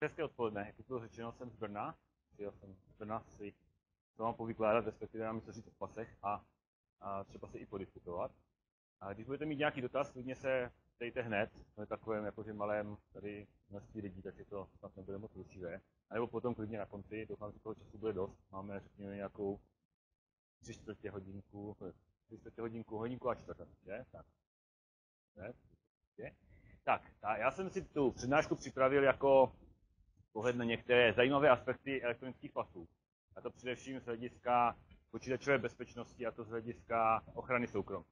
Hezké odpoledne, jak bylo řečeno, jsem z Brna. Přijel jsem z Brna si to mám povykládat, respektive mám něco říct o pasech a třeba se i podiskutovat. A když budete mít nějaký dotaz, klidně se ptejte hned, v takovém jakože malém tady množství lidí, takže to snad nebude moc rušivé. A nebo potom klidně na konci, doufám, že toho času bude dost. Máme, řekněme, nějakou 3/4 hodinku, 3/4 hodinku a čtvrt, že? Tak. Ne? Tak, já jsem si tu přednášku připravil jako pohled na některé zajímavé aspekty elektronických pasů. A to především z hlediska počítačové bezpečnosti a to z hlediska ochrany soukromí.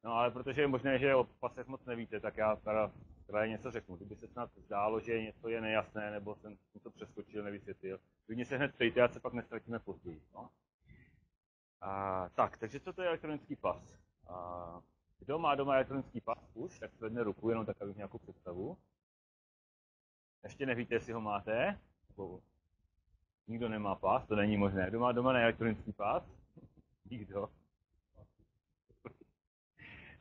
No ale protože je možné, že o pasech moc nevíte, tak já teda něco řeknu. Kdyby se snad zdálo, že něco je nejasné, nebo jsem to přeskočil, nevysvětlil, klidně se hned ptejte, ať se pak nestratíme později. No? Tak, takže co to je elektronický pas? Kdo má doma elektronický pas už, tak zvedne ruku, jenom tak, abych nějakou představu. Ještě nevíte, jestli ho máte? Nikdo nemá pas, to není možné. Kdo má doma elektronický pas? Nikdo.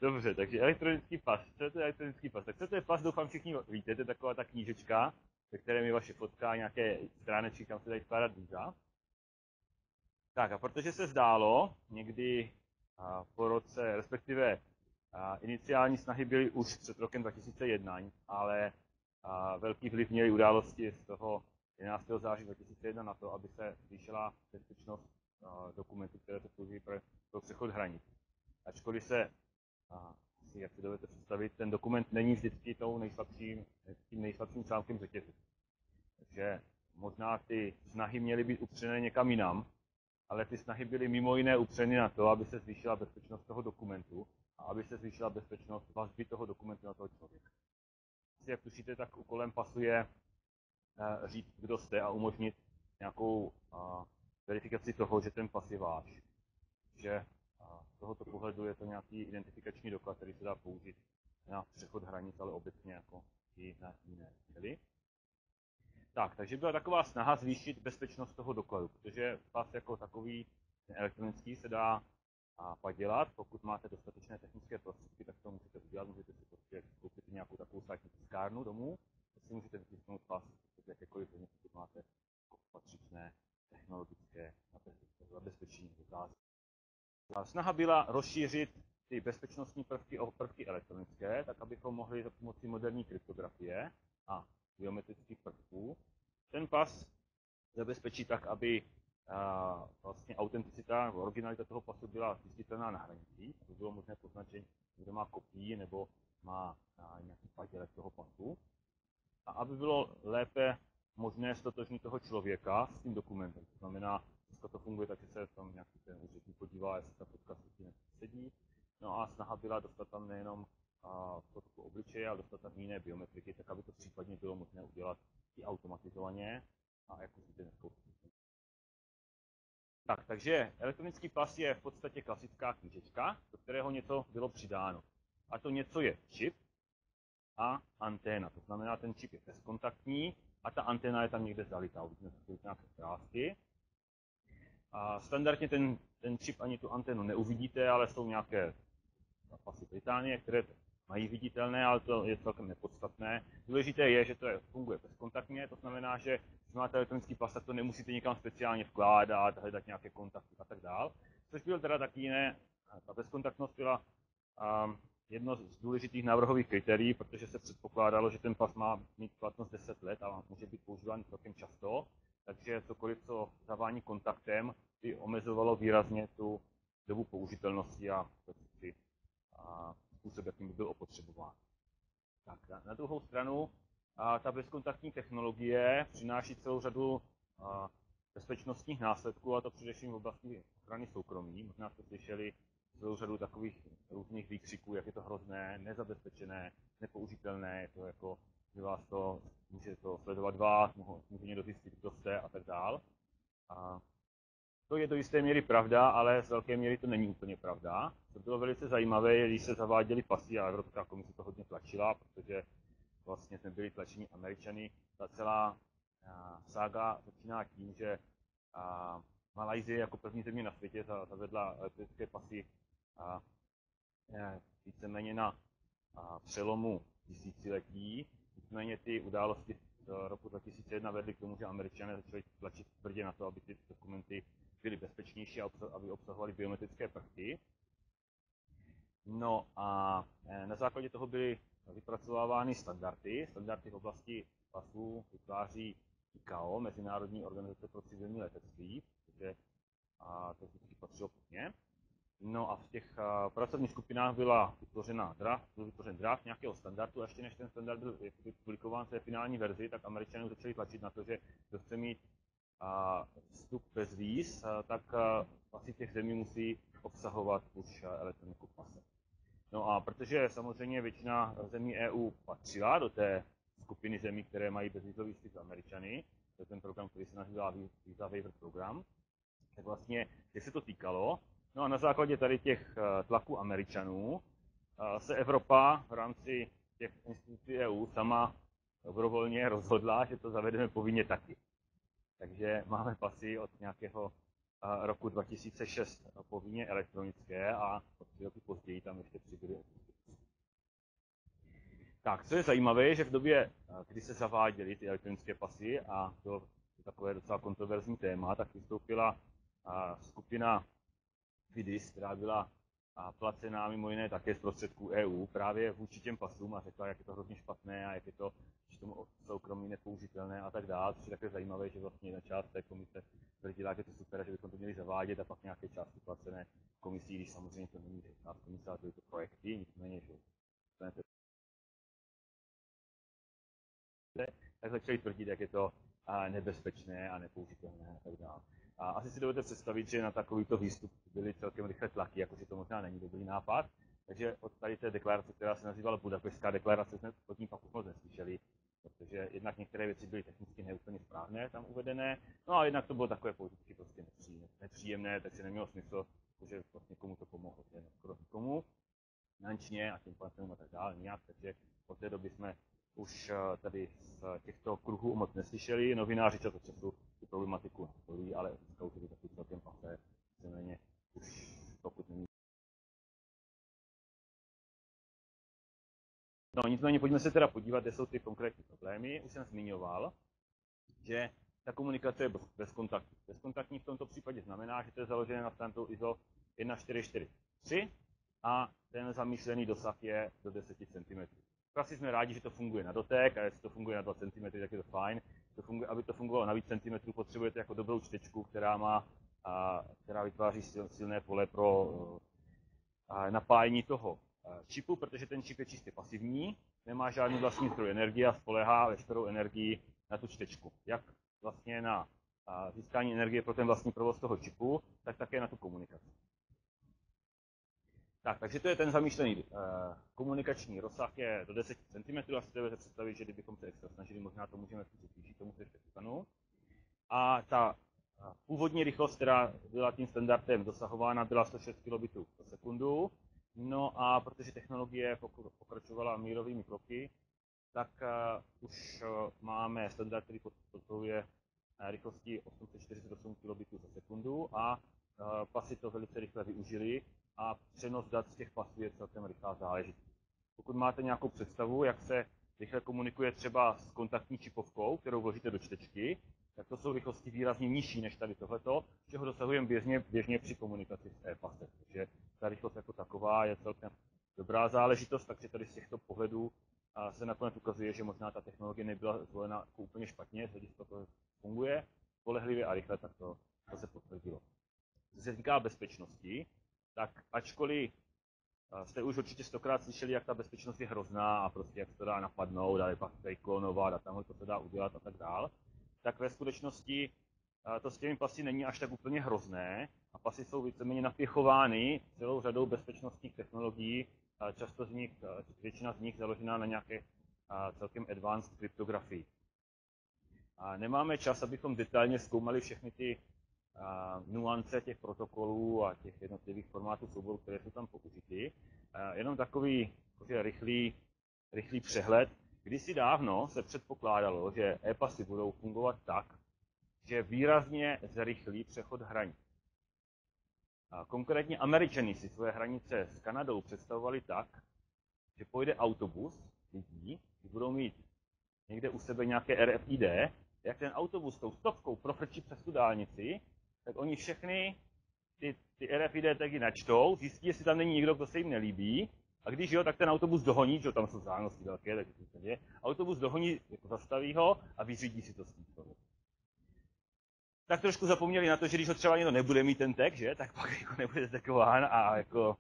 Dobře, takže elektronický pas. Co je to elektronický pas? Tak co to je pas, doufám všichni víte, to je taková ta knížečka, ve které je vaše fotka, nějaké stránečky, kam se dají skládat víza. Tak a protože se zdálo, někdy po roce, respektive iniciální snahy byly už před rokem 2001, ale velký vliv měly události z toho 11. září 2001 na to, aby se zvýšila bezpečnost dokumentů, které se použijí pro přechod hranic. Ačkoliv se, jak si dovedete představit, ten dokument není vždycky tím nejslabším článkem řetězu. Takže možná ty snahy měly být upřené někam jinam, ale ty snahy byly mimo jiné upřeny na to, aby se zvýšila bezpečnost toho dokumentu a aby se zvýšila bezpečnost vazby toho dokumentu na toho člověka. Jak tušíte, tak úkolem pasu je říct, kdo jste a umožnit nějakou verifikaci toho, že ten pas je váš. Že z tohoto pohledu je to nějaký identifikační doklad, který se dá použít na přechod hranic, ale obecně jako i na jiné účely. Tak, takže byla taková snaha zvýšit bezpečnost toho dokladu, protože pas jako takový elektronický se dá padělat. Pokud máte dostatečné technické prostředky, tak to můžete udělat. Můžete si prostě koupit nějakou takovou státní tiskárnu domů, tak si můžete vytisknout pas v jakékoliv země, pokud máte patřičné technologické zabezpečení. Snaha byla rozšířit ty bezpečnostní prvky o prvky elektronické, tak abychom mohli za pomocí moderní kryptografie a biometrických prvků ten pas zabezpečit tak, aby vlastně autenticita nebo originalita toho pasu byla zjistitelná na hranicích, aby bylo možné poznat, že někdo má kopii nebo má nějaký padělek toho pasu. A aby bylo lépe možné ztotožnit toho člověka s tím dokumentem. To znamená, dneska to funguje tak, že se tam nějaký ten úředník podívá, jestli ta fotka sedí. No a snaha byla dostat tam nejenom fotku obličeje, ale dostat tam jiné biometriky, tak aby to případně bylo možné udělat i automatizovaně a jako si dneska. Tak, takže elektronický pas je v podstatě klasická knížečka, do kterého něco bylo přidáno. A to něco je čip a anténa. To znamená, ten čip je bezkontaktní a ta anténa je tam někde zalitá. Uvidíme se nějaké krásky. A standardně ten čip ani tu anténu neuvidíte, ale jsou nějaké pasy Británie, které mají viditelné, ale to je celkem nepodstatné. Důležité je, že to funguje bezkontaktně, to znamená, že když máte elektronický pas, tak to nemusíte někam speciálně vkládat, hledat nějaké kontakty a tak dál. Což bylo teda taky jiné, ta bezkontaktnost byla jedno z důležitých návrhových kritérií, protože se předpokládalo, že ten pas má mít platnost 10 let a může být používán celkem často, takže cokoliv, co zavání kontaktem, by omezovalo výrazně tu dobu použitelnosti a způsob, jakým by byl opotřebován. Tak, na druhou stranu, ta bezkontaktní technologie přináší celou řadu bezpečnostních následků, a to především v oblasti ochrany soukromí. Možná jste slyšeli celou řadu takových různých výkřiků, jak je to hrozné, nezabezpečené, nepoužitelné, je to jako, že vás to může to sledovat vás, může někdo zjistit, kdo jste a tak dál. To je do jisté míry pravda, ale z velké míry to není úplně pravda. To bylo velice zajímavé, když se zaváděly pasy a Evropská komise to hodně tlačila, protože vlastně jsme byli tlačeni Američany. Ta celá sága začíná tím, že Malajsie jako první země na světě zavedla elektronické pasy víceméně na přelomu tisíciletí. Nicméně ty události roku 2001 vedly k tomu, že Američané začali tlačit tvrdě na to, aby ty dokumenty byly bezpečnější a aby obsahovaly biometrické prvky. No a na základě toho byly vypracovávány standardy. Standardy v oblasti pasů vytváří ICAO, Mezinárodní organizace pro civilní letectví, takže to vždycky patřilo pod ně. No a v těch pracovních skupinách byl vytvořen draft nějakého standardu a ještě než ten standard byl publikován v té finální verzi, tak Američané začali tlačit na to, že kdo chce mít vstup bez víz, tak asi těch zemí musí obsahovat už elektroniku v pase. No a protože samozřejmě většina zemí EU patřila do té skupiny zemí, které mají bezvízový styk s Američany, to je ten program, který se nazývá Visa Waiver Program, tak vlastně, jak se to týkalo. No a na základě tady těch tlaků Američanů se Evropa v rámci těch institucí EU sama dobrovolně rozhodla, že to zavedeme povinně taky. Takže máme pasy od nějakého roku 2006 povinně elektronické a o 3 roky později tam ještě přibyly. Tak, co je zajímavé, že v době, kdy se zaváděly ty elektronické pasy a to takové docela kontroverzní téma, tak vystoupila skupina FIDIS, která byla placená mimo jiné také z prostředků EU právě vůči těm pasům a řekla, jak je to hrozně špatné a jak je to soukromí nepoužitelné a tak dále. Což je také zajímavé, že vlastně jedna část té komise tvrdila, že to super, že bychom to měli zavádět a pak nějaké části placené komisí, když samozřejmě to není část komise, ale to je to projekty, nicméně, že tak začali tvrdit, jak je to nebezpečné a nepoužitelné a tak dále. A asi si dovedete představit, že na takovýto výstup byly celkem rychle tlaky, jakože to možná není dobrý nápad. Takže od tady té deklarace, která se nazývala Budapeštská deklarace, jsme od ní pak už moc neslyšeli, protože jednak některé věci byly technicky neúplně správné tam uvedené, no a jednak to bylo takové politicky prostě nepříjemné, takže nemělo smysl, že vlastně komu to pomohlo, skoro komu, finančně a tím pádem a tak dále, nějak, takže od té doby jsme už tady z těchto kruhů moc neslyšeli. Novináři často tu problematiku nastolí, ale dneska už je to taky celkem pasé, nicméně už pokud není. No nicméně pojďme se teda podívat, kde jsou ty konkrétní problémy. Už jsem zmiňoval, že ta komunikace je bezkontaktní. Bezkontaktní v tomto případě znamená, že to je založené na standardu ISO 1443 a ten zamýšlený dosah je do 10 cm. Asi jsme rádi, že to funguje na dotek a jestli to funguje na 2 cm, tak je to fajn. Aby to fungovalo na víc centimetrů, potřebujete jako dobrou čtečku, která vytváří silné pole pro napájení toho čipu, protože ten čip je čistě pasivní, nemá žádný vlastní zdroj energie a spoléhá veškerou energii na tu čtečku. Jak vlastně na získání energie pro ten vlastní provoz toho čipu, tak také na tu komunikaci. Takže to je ten zamýšlený komunikační rozsah je do 10 cm a si dovedete představit, že kdybychom se extra snažili, možná to můžeme zvýšit, tomu se ještě dostanu. A ta původní rychlost, která byla tím standardem dosahována, byla 106 kbit za sekundu. No a protože technologie pokračovala mírovými kroky, tak už máme standard, který podporuje rychlosti 848 kbit za sekundu a pasy to velice rychle využili a přenos dat z těch pasů je celkem rychlá záležitost. Pokud máte nějakou představu, jak se rychle komunikuje třeba s kontaktní čipovkou, kterou vložíte do čtečky, tak to jsou rychlosti výrazně nižší než tady tohleto, čeho dosahujeme běžně při komunikaci s e-pasem. Takže ta rychlost jako taková je celkem dobrá záležitost, takže tady z těchto pohledů se nakonec ukazuje, že možná ta technologie nebyla zvolena jako úplně špatně, z hlediska toho funguje spolehlivě a rychle, tak to se potvrdilo. Co se týká bezpečnosti, tak ačkoliv jste už určitě 100krát slyšeli, jak ta bezpečnost je hrozná a prostě jak se to dá napadnout, ale pak se klonovat a tamhle to se dá udělat a tak dál, tak ve skutečnosti to s těmi pasy není až tak úplně hrozné a pasy jsou víceméně napěchovány celou řadou bezpečnostních technologií, často většina z nich založená na nějaké celkem advanced kryptografii. Nemáme čas, abychom detailně zkoumali všechny ty nuance těch protokolů a těch jednotlivých formátů souborů, které jsou tam použity. Jenom takový rychlý přehled. Kdysi dávno se předpokládalo, že e-pasy budou fungovat tak, že výrazně zrychlí přechod hranic. Konkrétně Američané si svoje hranice s Kanadou představovali tak, že pojede autobus lidí, kteří budou mít někde u sebe nějaké RFID, jak ten autobus tou stopkou profrčí přes tu dálnici, tak oni všechny ty RFID tagy načtou, zjistí, jestli tam není někdo, kdo se jim nelíbí, a když jo, tak ten autobus dohoní, že tam jsou vzdálenosti velké, takže to je, autobus dohoní, jako zastaví ho a vyřídí si to s tím. Tak trošku zapomněli na to, že když ho třeba někdo nebude mít ten tag, že, tak pak jako nebude zdekován a jako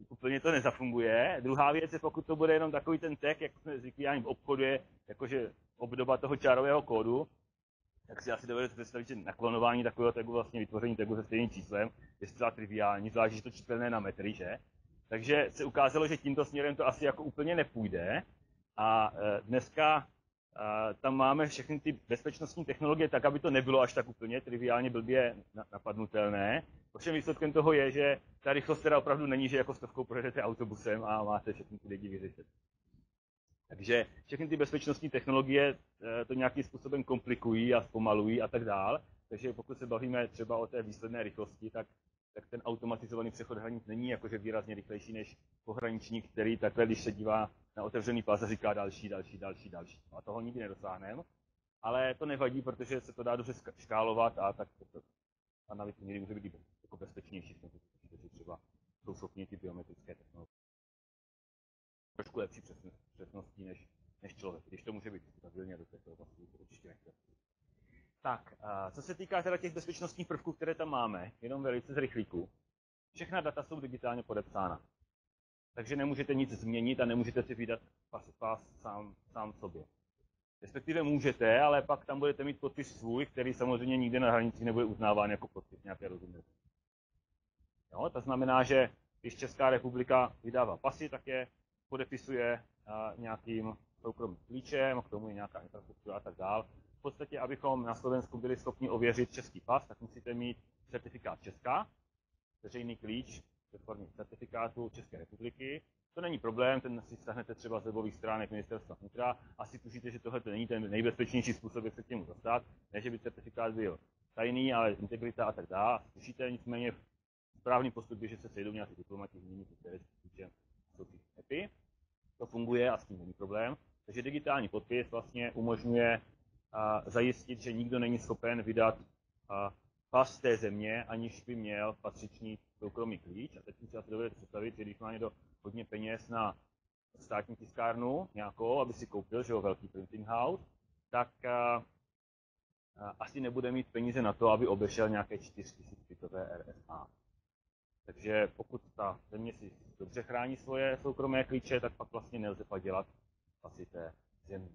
úplně to nezafunguje. Druhá věc je, pokud to bude jenom takový ten tag, jak jsme zvyklí v obchodu, je jakože obdoba toho čárového kódu, tak si asi dovedete představit, že naklonování takového tagu, vlastně vytvoření tagu se stejným číslem, je zcela triviální, zvlášť, že to čitelné na metry, že? Takže se ukázalo, že tímto směrem to asi jako úplně nepůjde. A dneska tam máme všechny ty bezpečnostní technologie tak, aby to nebylo až tak úplně triviálně blbě napadnutelné. Ovšem výsledkem toho je, že ta rychlost teda opravdu není, že jako stovkou projedete autobusem a máte všechny ty lidi vyřešit. Takže všechny ty bezpečnostní technologie to nějakým způsobem komplikují a zpomalují a tak dál. Takže pokud se bavíme třeba o té výsledné rychlosti, tak ten automatizovaný přechod hranic není jakože výrazně rychlejší než pohraničník, který takhle, když se dívá na otevřený pas, říká další. A toho nikdy nedosáhneme. Ale to nevadí, protože se to dá dobře škálovat a navíc někdy může být jako bezpečnější, protože třeba jsou schopni ty biometrické technologie. Trošku lepší přesností než člověk, když to může být stabilně do této oblasti, to určitě nechce. Tak, co se týká teda těch bezpečnostních prvků, které tam máme, jenom velice z rychlíku, všechna data jsou digitálně podepsána. Takže nemůžete nic změnit a nemůžete si vydat pas sám sobě. Respektive můžete, ale pak tam budete mít podpis svůj, který samozřejmě nikde na hranici nebude uznáván jako podpis nějaké rozumné. Jo, to znamená, že když Česká republika vydává pasy, tak je podepisuje nějakým soukromým klíčem, k tomu je nějaká infrastruktura a tak dále. V podstatě, abychom na Slovensku byli schopni ověřit český pas, tak musíte mít certifikát Česka, veřejný klíč ve formě certifikátu České republiky. To není problém, ten si stáhnete třeba z webových stránek Ministerstva vnitra. Asi tušíte, že tohle není ten nejbezpečnější způsob, jak se k němu dostat. Ne, že by certifikát byl tajný, ale integrita a tak dále. Tušíte, nicméně správný postup je, že se sejdou nějaký diplomati změnit které klíče jsou EPI. To funguje a s tím není problém. Takže digitální podpis vlastně umožňuje zajistit, že nikdo není schopen vydat pas té země, aniž by měl patřičný soukromý klíč. A teď si asi dovedete představit, že když má někdo hodně peněz na státní tiskárnu nějakou, aby si koupil, že jo, velký printing house, tak asi nebude mít peníze na to, aby obešel nějaké 4000-bitové RSA. Takže pokud ta země si dobře chrání svoje soukromé klíče, tak pak vlastně nelze padělat pasy té země.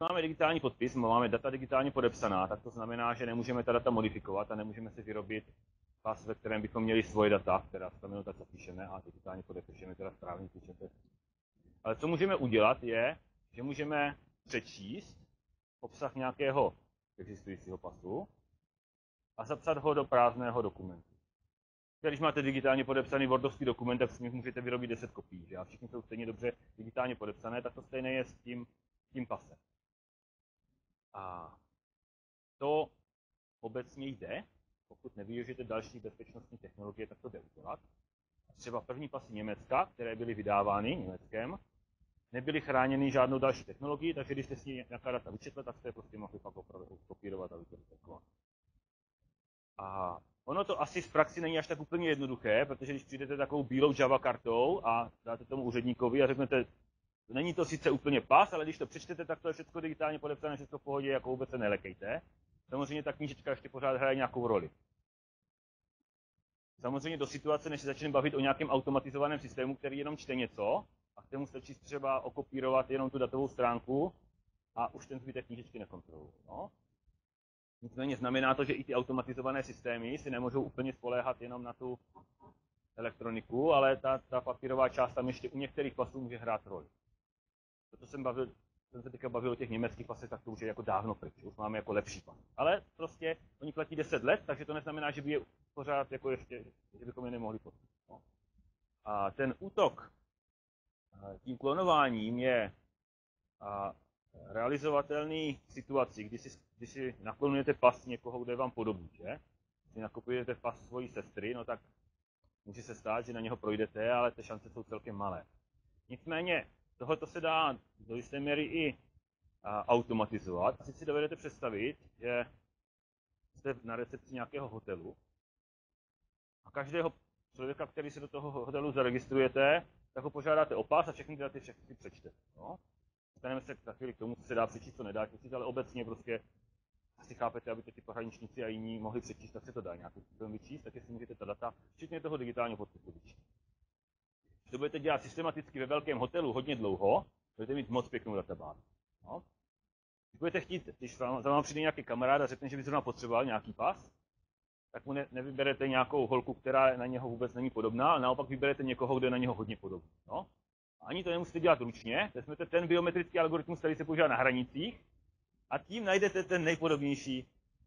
Máme digitální podpis, máme data digitálně podepsaná, tak to znamená, že nemůžeme ta data modifikovat a nemůžeme si vyrobit pas, ve kterém bychom měli svoje data, která tam jenom tak zapíšeme a digitálně podepíšeme teda správný klíčem. Ale co můžeme udělat je, že můžeme přečíst obsah nějakého existujícího pasu a zapsat ho do prázdného dokumentu. Když máte digitálně podepsaný wordovský dokument, tak si můžete vyrobit 10 kopií, že? A všichni jsou stejně dobře digitálně podepsané, tak to stejné je s tím pasem. A to obecně jde, pokud nevyužijete další bezpečnostní technologie, tak to jde udělat. Třeba první pasy Německa, které byly vydávány Německem, nebyly chráněny žádnou další technologií, takže když jste si nějaká data vyčetli, tak jste je prostě mohli pak kopírovat a vytvořit. A ono to asi v praxi není až tak úplně jednoduché, protože když přijdete takovou bílou Java kartou a dáte tomu úředníkovi a řeknete, není to sice úplně pas, ale když to přečtete, tak to je všechno digitálně podepsané, všechno v pohodě, jako vůbec se nelekejte. Samozřejmě ta knížečka ještě pořád hraje nějakou roli. Samozřejmě do situace, než se začneme bavit o nějakém automatizovaném systému, který jenom čte něco a kterému stačí třeba okopírovat jenom tu datovou stránku a už ten zbytek knížečky nekontroluje. No? Nicméně znamená to, že i ty automatizované systémy si nemůžou úplně spoléhat jenom na tu elektroniku, ale ta papírová část tam ještě u některých pasů může hrát roli. Proto jsem se teďka bavil o těch německých pasech, tak to už je jako dávno pryč, už máme jako lepší pas. Ale prostě oni platí 10 let, takže to neznamená, že by je pořád jako ještě, že bychom je nemohli potřebovat. No. A ten útok tím klonováním je realizovatelný v situaci, kdy si naklonujete pas někoho, kdo je vám podobný, že? Když si nakopujete pas svojí sestry, no tak může se stát, že na něho projdete, ale ty šance jsou celkem malé. Nicméně tohoto se dá do jisté míry i automatizovat. Asi si dovedete představit, že jste na recepci nějakého hotelu a každého člověka, který se do toho hotelu zaregistrujete, tak ho požádáte o pás a všechny ty všechny si přečtete. No? Dostaneme se za chvíli k tomu, co se dá přečíst, co nedá přečíst, ale obecně prostě asi chápete, aby to ti pohraničníci a jiní mohli přečíst, tak se to dá nějakým způsobem vyčíst, takže si můžete ta data, včetně toho digitálního podpisu, vyčíst. Když to budete dělat systematicky ve velkém hotelu hodně dlouho, budete mít moc pěknou databázi. No? Když budete chtít, když za vám přijde nějaký kamarád a řekne, že by zrovna potřeboval nějaký pas, tak mu nevyberete nějakou holku, která na něho vůbec není podobná, ale naopak vyberete někoho, kdo je na něho hodně podobný. No? A ani to nemusíte dělat ručně, vezmete ten biometrický algoritmus, který se používá na hranicích, a tím najdete ten nejpodobnější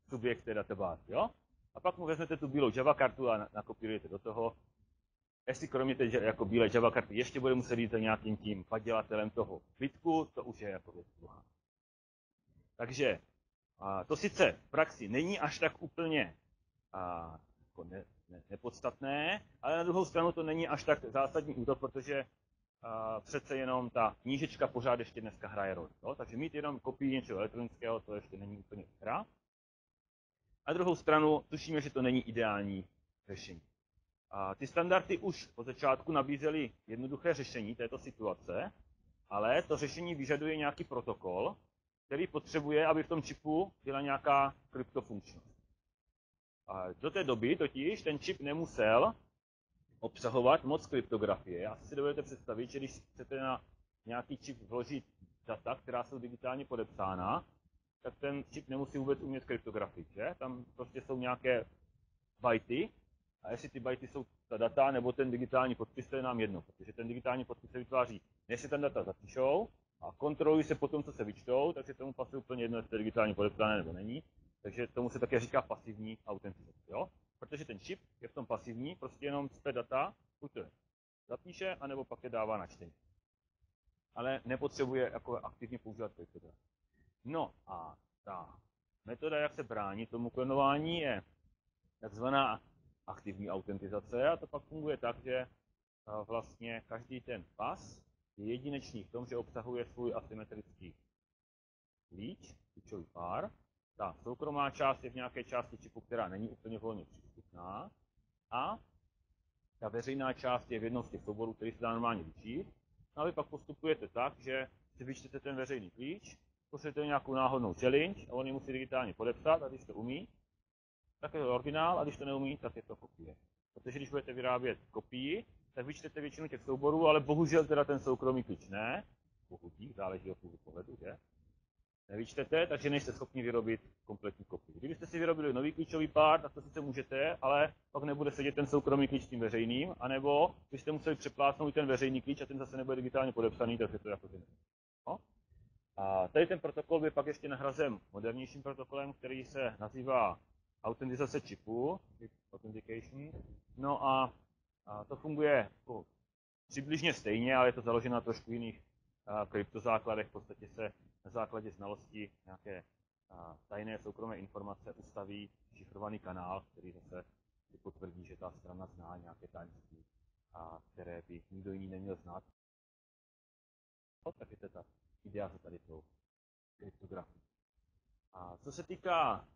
subjekt té databáze. Jo? A pak mu vezmete tu bílou Java kartu a nakopírujete do toho. Jestli kromě té jako bílé Java karty ještě bude muset jít za nějakým tím padělatelem toho zbytku, to už je jako věc druhá. Takže to sice v praxi není až tak úplně jako nepodstatné, ale na druhou stranu to není až tak zásadní útok, protože přece jenom ta knížečka pořád ještě dneska hraje roli. Takže mít jenom kopii něčeho elektronického, to ještě není úplně hra. A druhou stranu tušíme, že to není ideální řešení. Ty standardy už od začátku nabízely jednoduché řešení této situace, ale to řešení vyžaduje nějaký protokol, který potřebuje, aby v tom čipu byla nějaká kryptofunkčnost. Do té doby totiž ten čip nemusel obsahovat moc kryptografie. Asi si dovedete představit, že když chcete na nějaký čip vložit data, která jsou digitálně podepsána, tak ten čip nemusí vůbec umět kryptografii, že? Tam prostě jsou nějaké bajty a jestli ty bajty jsou ta data nebo ten digitální podpis, to je nám jedno, protože ten digitální podpis se vytváří, než se tam data zapíšou a kontrolují se potom, co se vyčtou, takže tomu pasuje úplně jedno, jestli to je digitálně podepsané nebo není. Takže tomu se také říká pasivní autentizace, jo? Protože ten čip je v tom pasivní, prostě jenom cpe data, buď to zapíše, anebo pak je dává na čtení. Ale nepotřebuje jako aktivně používat kryptografii. No a ta metoda, jak se bránit tomu klonování, je takzvaná aktivní autentizace a to pak funguje tak, že vlastně každý ten pas je jedinečný v tom, že obsahuje svůj asymetrický klíč, klíčový pár. Ta soukromá část je v nějaké části čipu, která není úplně volně přístupná a ta veřejná část je v jednom z těch souborů, který se dá normálně vyčíst. No a vy pak postupujete tak, že si vyčtete ten veřejný klíč, pošlete nějakou náhodnou challenge a on ji musí digitálně podepsat a když to umí, tak je to originál a když to neumí, tak je to kopie. Protože když budete vyrábět kopii, tak vyčtete většinu těch souborů, ale bohužel teda ten soukromý klíč ne. Bohudík, záleží od toho pohledu, že? Nevyčtete, takže nejste schopni vyrobit kompletní kopii. Kdybyste si vyrobili nový klíčový pár, tak to sice můžete, ale pak nebude sedět ten soukromý klíč s tím veřejným, anebo byste museli přeplácnout ten veřejný klíč a ten zase nebude digitálně podepsaný, takže to jako no. A tady ten protokol by pak ještě nahrazen modernějším protokolem, který se nazývá autentizace čipu, authentication. No a to funguje jako přibližně stejně, ale je to založeno na trošku jiných kryptozákladech. V podstatě se na základě znalosti nějaké tajné soukromé informace ustaví šifrovaný kanál, který zase potvrdí, že ta strana zná nějaké tajemství, které by nikdo jiný neměl znát. Tak je to ta idea za tady tou kryptografii. A co se týká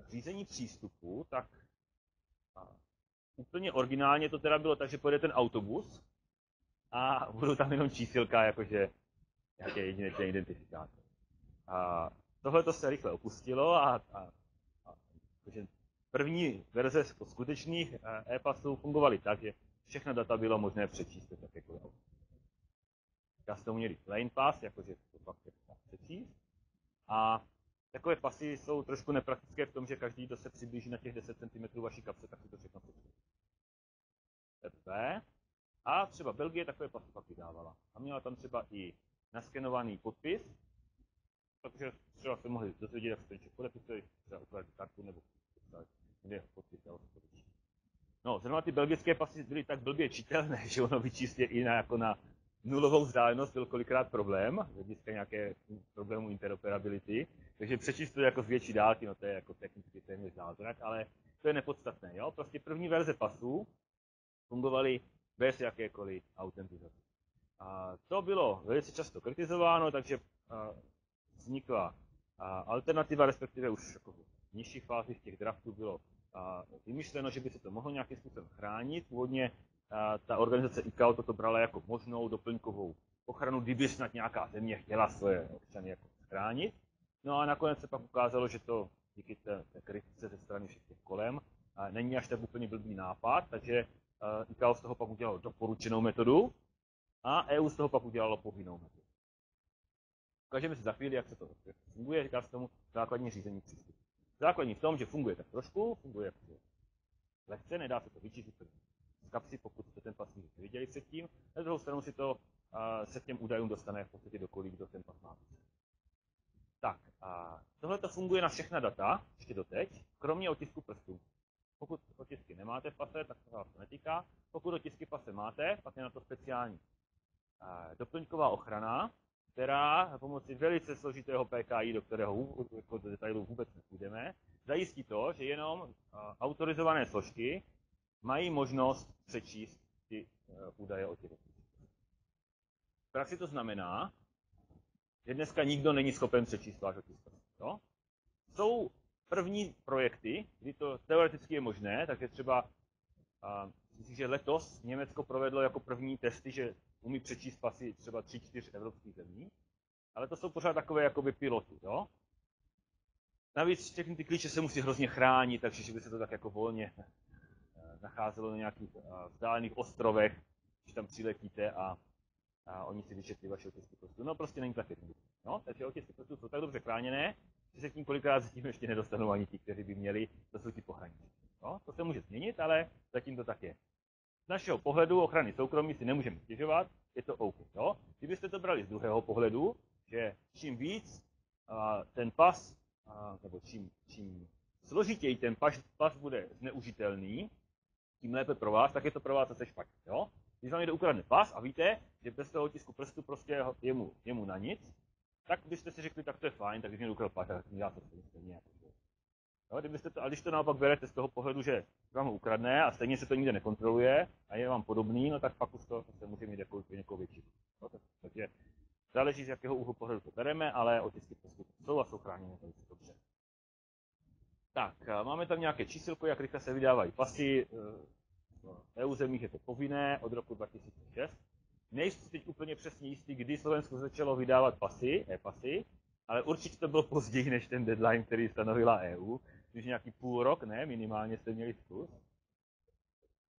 řízení přístupu, tak úplně originálně to teda bylo tak, že pojede ten autobus a budou tam jenom čísilka, jakože nějaké jedinečné identifikátor. Tohle to se rychle opustilo a první verze skutečných e-pasů fungovaly tak, že všechna data bylo možné přečíst tak jako auto. Já jsme měli plain pass, jakože to pak je přečíst. A takové pasy jsou trošku nepraktické v tom, že každý, kdo se přiblíží na těch 10 cm vaší kapse, tak si to všechno přečte. A třeba Belgie takové pasy pak vydávala. A měla tam třeba i naskenovaný podpis, takže třeba se mohli dozvědět, jak se ten člověk podepisuje, třeba ukládat kartu nebo podpis. No, zrovna ty belgické pasy byly tak blbě čitelné, že ono vyčíst je i jako na nulovou vzdálenost byl kolikrát problém, hlediska nějaké problému interoperability, takže přečíst to jako z větší dálky, no to je jako technicky téměř zázrak, ale to je nepodstatné, jo. Prostě první verze pasů fungovaly bez jakékoliv autentizace. A to bylo velice často kritizováno, takže vznikla alternativa, respektive už jako v nižších fázích těch draftů bylo vymyšleno, že by se to mohlo nějakým způsobem chránit. Původně ta organizace ICAO toto brala jako možnou doplňkovou ochranu, kdyby snad nějaká země chtěla svoje občany jako chránit. No a nakonec se pak ukázalo, že to díky té kritice ze strany všech těch kolem není až tak úplně blbý nápad, takže ICAO z toho pak udělalo doporučenou metodu a EU z toho pak udělalo povinnou metodu. Ukážeme si za chvíli, jak se to funguje, říká se tomu základní řízení přístupu. Základní v tom, že funguje tak trošku, funguje lehce, nedá se to vyčíslit z kapsy, pokud jste ten pas neviděli předtím. Na druhou stranu si to se k těm údajům dostane v podstatě dokolí, kdo ten pas má. Tak, tohle to funguje na všechna data, ještě doteď, kromě otisku prstů. Pokud otisky nemáte v pase, tak to vás to netýká. Pokud otisky pase máte, pak je na to speciální doplňková ochrana, která pomocí velice složitého PKI, do kterého jako do detailů vůbec nepůjdeme, zajistí to, že jenom autorizované složky mají možnost přečíst ty údaje o těch otiscích. V praxi to znamená, že dneska nikdo není schopen přečíst váš otisk prstů. Jsou první projekty, kdy to teoreticky je možné, takže třeba myslím, že letos Německo provedlo jako první testy, že umí přečíst pasy třeba 3-4 evropských zemí, ale to jsou pořád takové jakoby piloty. Jo? Navíc všechny ty klíče se musí hrozně chránit, takže by se to tak jako volně nacházelo na nějakých vzdálených ostrovech, když tam přiletíte a oni si vyčetli vaše otisky prstů. No prostě není tak jednoduché. No, takže otisky prstů jsou tak dobře chráněné, že se k tím kolikrát zatím ještě nedostanou ani ti, kteří by měli, to jsou ti pohraniční. No, to se může změnit, ale zatím to tak je. Z našeho pohledu ochrany soukromí si nemůžeme stěžovat, je to OK. Jo? Kdybyste to brali z druhého pohledu, že čím víc ten pas, nebo čím složitěji ten pas bude zneužitelný, tím lépe pro vás, tak je to pro vás zase špatně. Jo? Když vám někdo ukradne pas a víte, že bez toho otisku prstu prostě je mu na nic, tak byste si řekli, tak to je fajn, tak když mě ukradl pas, tak já to stejně. Jo, a když to naopak berete z toho pohledu, že vám ho ukradne a stejně se to nikde nekontroluje a je vám podobný, no tak pak už to se může mít někoho větší. No, takže záleží, z jakého úhlu pohledu to bereme, ale otisky prstů jsou a jsou chráněné velice dobře. Tak, máme tam nějaké číselko, jak rychle se vydávají pasy. V EU zemích je to povinné od roku 2006. Nejsem teď úplně přesně jistý, kdy Slovensko začalo vydávat pasy, e-pasy, ale určitě to bylo později než ten deadline, který stanovila EU. Když nějaký půl rok, ne, minimálně jste měli zkus.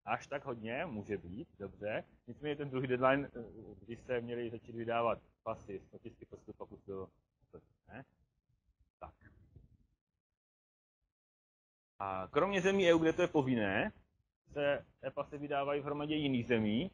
Až tak hodně, může být, dobře. Nicméně ten druhý deadline, když jste měli začít vydávat pasy, otisky prstů, pak už bylo, ne? Tak. A kromě zemí EU, kde to je povinné, se e-pasy vydávají v hromadě jiných zemí,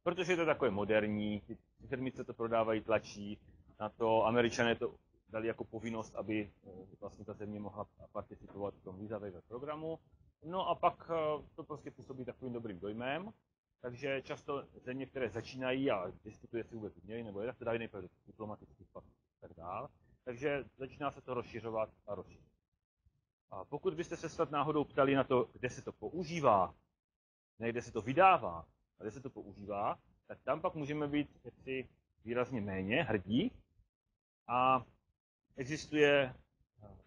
protože je to takové moderní, ty firmy, co to prodávají, tlačí na to, Američané to dali jako povinnost, aby vlastně ta země mohla participovat v tom Visa Waiver programu. No a pak to prostě působí takovým dobrým dojmem, takže často země, které začínají a diskutuje si vůbec měli, nebo jak to dají nejprve diplomatický pak a tak dál, takže začíná se to rozšiřovat a rozšiřovat. A pokud byste se snad náhodou ptali na to, kde se to používá, ne kde se to vydává, a kde se to používá, tak tam pak můžeme být jaksi výrazně méně hrdí. A existuje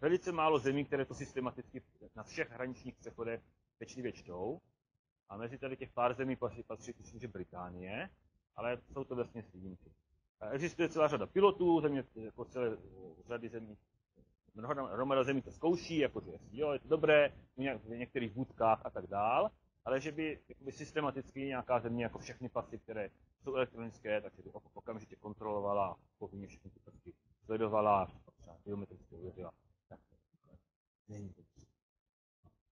velice málo zemí, které to systematicky na všech hraničních přechodech pečlivě čtou. A mezi tady těch pár zemí patří tuším, že Británie, ale jsou to vlastně výjimky. Existuje celá řada pilotů, země, jako celé řady zemí, hromada zemí to zkouší, jakože jo, je to dobré, v některých budkách a tak dál, ale že by systematicky nějaká země, jako všechny pasy, které jsou elektronické, takže by okamžitě kontrolovala, povinně všechny ty pasy sledovala, třeba biometricky uvěřila, tak to není to.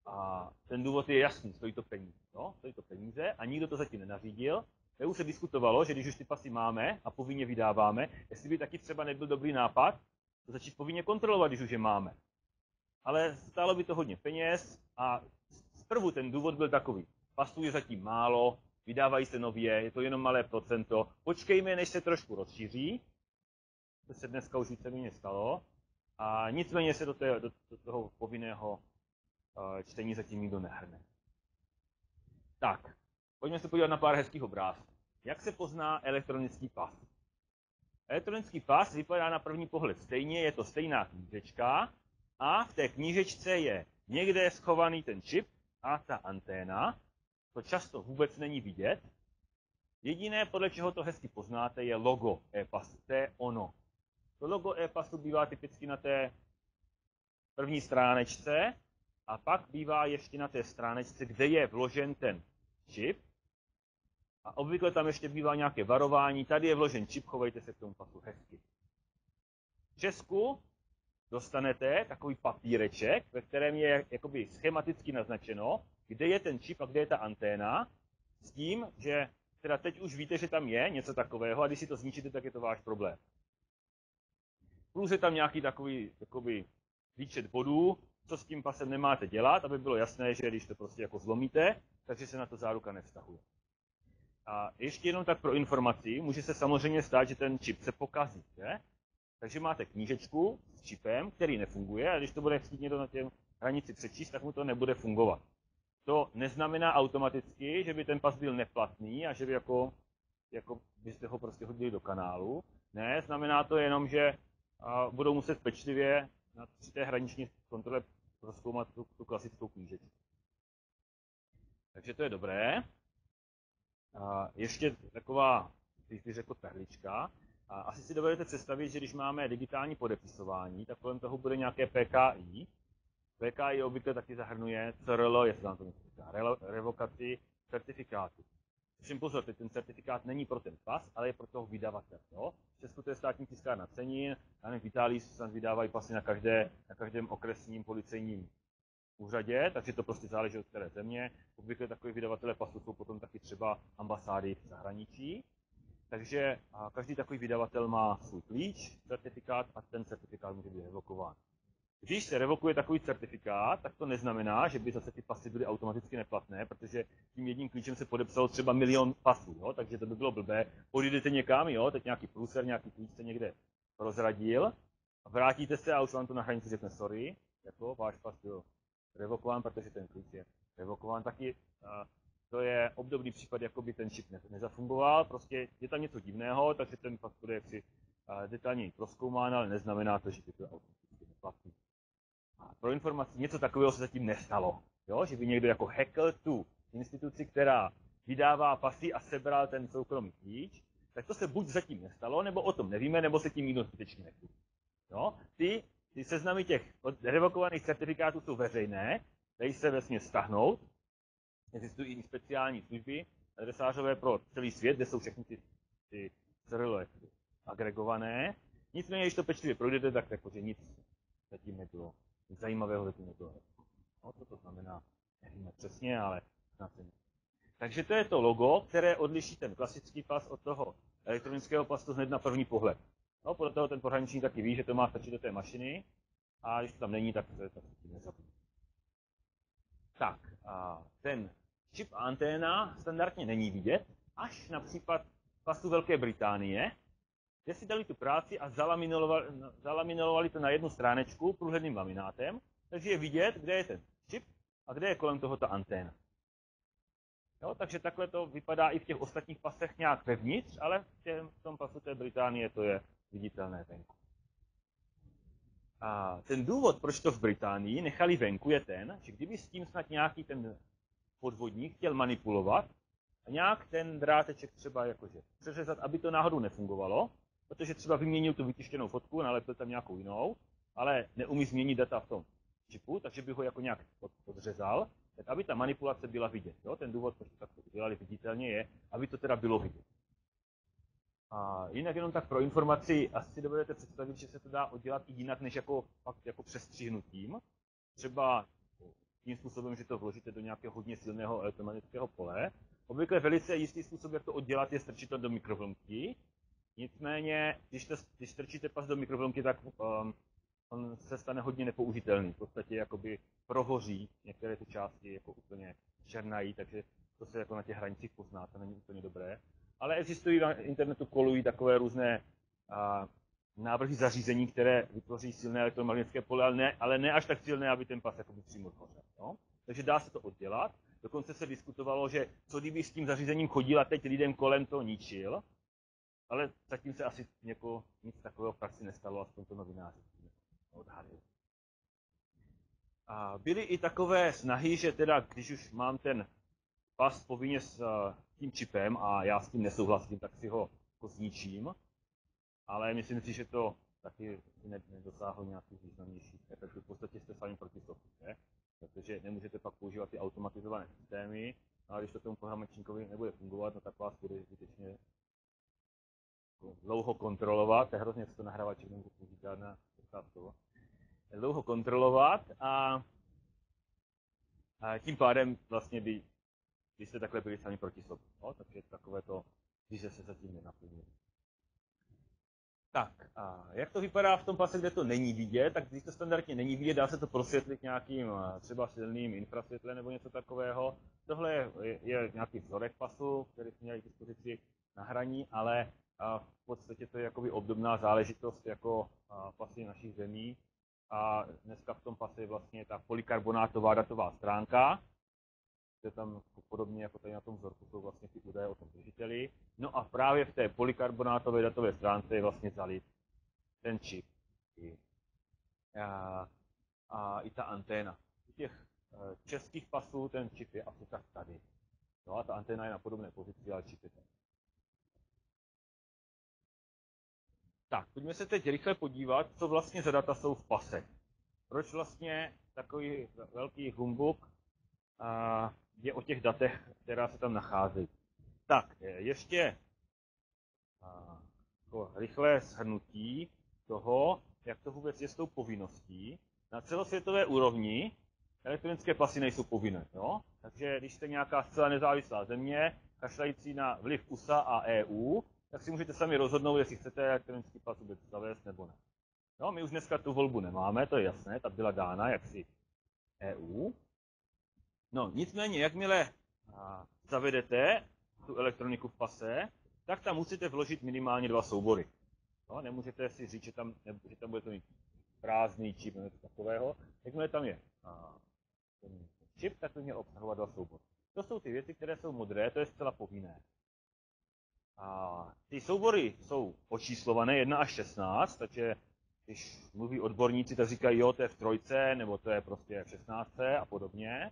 A ten důvod je jasný, stojí to peníze. No? Stojí to peníze a nikdo to zatím nenařídil. Už se diskutovalo, že když už ty pasy máme a povinně vydáváme, jestli by taky třeba nebyl dobrý nápad to začít povinně kontrolovat, když už je máme. Ale stálo by to hodně peněz a zprvu ten důvod byl takový. Pasů je zatím málo, vydávají se nově, je to jenom malé procento. Počkejme, než se trošku rozšíří. To se dneska už víceméně stalo. A nicméně se do toho povinného čtení zatím nikdo nehrne. Tak, Pojďme se podívat na pár hezkých obrázků. Jak se pozná elektronický pas? Elektronický pas vypadá na první pohled stejně, je to stejná knížečka a v té knížečce je někde schovaný ten čip a ta anténa. To často vůbec není vidět. Jediné, podle čeho to hezky poznáte, je logo e-pasu. To je ono. To logo e-pasu bývá typicky na té první stránečce a pak bývá ještě na té stránečce, kde je vložen ten čip. A obvykle tam ještě bývá nějaké varování. Tady je vložen čip, chovejte se k tomu pasu hezky. V Česku dostanete takový papíreček, ve kterém je jakoby schematicky naznačeno, kde je ten čip a kde je ta anténa, s tím, že teda teď už víte, že tam je něco takového a když si to zničíte, tak je to váš problém. Plus je tam nějaký takový jakoby výčet bodů, co s tím pasem nemáte dělat, aby bylo jasné, že když to prostě jako zlomíte, takže se na to záruka nevztahuje. A ještě jenom tak pro informaci, může se samozřejmě stát, že ten čip se pokazí. Že? Takže máte knížečku s čipem, který nefunguje a když to bude chtít někdo na těm hranici přečíst, tak mu to nebude fungovat. To neznamená automaticky, že by ten pas byl neplatný a že by jako byste ho prostě hodili do kanálu. Ne, znamená to jenom, že budou muset pečlivě při té hraniční kontrole prozkoumat tu klasickou knížečku. Takže to je dobré. Ještě taková, když bych řekl, perlička. Asi si dovedete představit, že když máme digitální podepisování, tak kolem toho bude nějaké PKI. PKI obvykle taky zahrnuje CRL, jestli vám to něco říká, revokaci certifikátu. Všem pozor, ten certifikát není pro ten pas, ale je pro toho vydavatele. Jo? V Česku to je státní tiskárna cenin, v Itálii se vydávají pasy na každém okresním policejním úřadě, takže to prostě záleží od které země. Obvykle takové vydavatele pasů jsou potom taky třeba ambasády v zahraničí. Takže každý takový vydavatel má svůj klíč, certifikát a ten certifikát může být revokován. Když se revokuje takový certifikát, tak to neznamená, že by zase ty pasy byly automaticky neplatné, protože tím jedním klíčem se podepsalo třeba 1 000 000 pasů, jo? Takže to by bylo blbé. Odjdete někam, jo? Teď nějaký průser, nějaký klíč se někde rozradil, a vrátíte se a už vám to na hranici řekne sorry, jako váš pas byl revokován, protože ten klíč je revokován. Taky to je obdobný případ, jako by ten čip nezafungoval, prostě je tam něco divného, takže ten pas bude jaksi detailněji prozkoumán, ale neznamená to, že by to automaticky neplatný. Pro informaci, něco takového se zatím nestalo, jo? Že by někdo jako hackl tu instituci, která vydává pasy a sebral ten soukromý klíč, tak to se buď zatím nestalo, nebo o tom nevíme, nebo se tím nikdo skutečně nechlubí. Jo? Ty seznamy těch revokovaných certifikátů jsou veřejné, dají se vesměs stáhnout. Existují i speciální služby adresářové pro celý svět, kde jsou všechny ty CRL agregované. Nicméně, když to pečlivě projdete, tak jakože nic zatím nebylo. Nic zajímavého zatím nebylo. No, co to znamená, nevíme přesně, ale snad se. Takže to je to logo, které odliší ten klasický pas od toho elektronického pasu hned na první pohled. No, podle toho ten pohraničník taky ví, že to má stačit do té mašiny a když to tam není, tak to tím nezabudí. Tak, a ten čip a anténa standardně není vidět, až na případ pasu Velké Británie, kde si dali tu práci a zalaminovali to na jednu stránečku průhledným laminátem, takže je vidět, kde je ten čip a kde je kolem toho ta anténa. Jo, takže takhle to vypadá i v těch ostatních pasech nějak vevnitř, ale v tom pasu té Británie to je viditelné venku. A ten důvod, proč to v Británii nechali venku, je ten, že kdyby s tím snad nějaký ten podvodník chtěl manipulovat a nějak ten dráteček třeba jakože přeřezat, aby to náhodou nefungovalo, protože třeba vyměnil tu vytištěnou fotku, nalepil tam nějakou jinou, ale neumí změnit data v tom čipu, takže by ho jako nějak odřezal, tak aby ta manipulace byla vidět. Jo? Ten důvod, proč to takto udělali viditelně, je, aby to teda bylo vidět. A jinak jenom tak pro informaci, asi si dovedete představit, že se to dá udělat i jinak, než jako přestřihnutím. Třeba tím způsobem, že to vložíte do nějakého hodně silného elektromagnetického pole. Obvykle velice jistý způsob, jak to oddělat, je strčit to do mikrovlnky. Nicméně, když strčíte pas do mikrovlnky, tak on se stane hodně nepoužitelný. V podstatě jakoby prohoří, některé ty části jako úplně černají, takže to se jako na těch hranicích pozná, to není úplně dobré. Ale existují na internetu, kolují takové různé návrhy zařízení, které vytvoří silné elektromagnetické pole, ale ne až tak silné, aby ten pas jakoby přímo zhořel. No? Takže dá se to oddělat. Dokonce se diskutovalo, že co kdyby s tím zařízením chodil a teď lidem kolem to ničil, ale zatím se asi nic takového v praxi nestalo, aspoň to novináři odhalili. A byly i takové snahy, že teda, když už mám ten pas povinně s tím čipem a já s tím nesouhlasím, tak si ho jako zničím, ale myslím si, že to taky nedosáhlo nějakých významnějších efektů. V podstatě jste sami proti sobě, protože nemůžete pak používat ty automatizované systémy, a když to tomu programačníkovi nebude fungovat, no tak vás bude zbytečně dlouho kontrolovat, to je hrozně, co to nahrávač nemůže použít žádná slovo. Dlouho kontrolovat a tím pádem vlastně byste takhle byli sami proti sobě. No? Takže takové to, když se zatím nenaplňuje. Tak, a jak to vypadá v tom pase, kde to není vidět, tak když to standardně není vidět, dá se to prosvětlit nějakým třeba silným infrasvětlem nebo něco takového. Tohle je nějaký vzorek pasu, který jsme měli k dispozici na hraní, ale v podstatě to je jakoby obdobná záležitost jako pasy našich zemí. A dneska v tom pase je vlastně ta polykarbonátová datová stránka, kde tam podobně jako tady na tom vzorku jsou vlastně ty údaje o tom držiteli. No a právě v té polykarbonátové datové stránce je vlastně zalit ten čip a i ta anténa. U těch českých pasů ten čip je asi tak tady. No a ta anténa je na podobné pozici, ale čip je tady. Tak, pojďme se teď rychle podívat, co vlastně za data jsou v pase. Proč vlastně takový velký humbuk je o těch datech, která se tam nacházejí. Tak, ještě rychlé shrnutí toho, jak to vůbec je s tou povinností. Na celosvětové úrovni elektronické pasy nejsou povinné. Jo? Takže když jste nějaká zcela nezávislá země, kašlající na vliv USA a EU, tak si můžete sami rozhodnout, jestli chcete elektronický pas vůbec zavést nebo ne. No, my už dneska tu volbu nemáme, to je jasné, ta byla dána jaksi EU. No, nicméně, jakmile zavedete tu elektroniku v pase, tak tam musíte vložit minimálně 2 soubory. No, nemůžete si říct, že tam budete mít prázdný čip nebo něco takového. Jakmile tam je ten čip, tak by měl obsahovat 2 soubory. To jsou ty věci, které jsou modré, to je zcela povinné. A ty soubory jsou očíslované 1 až 16, takže když mluví odborníci, tak říkají, jo, to je v 3, nebo to je prostě v 16 a podobně.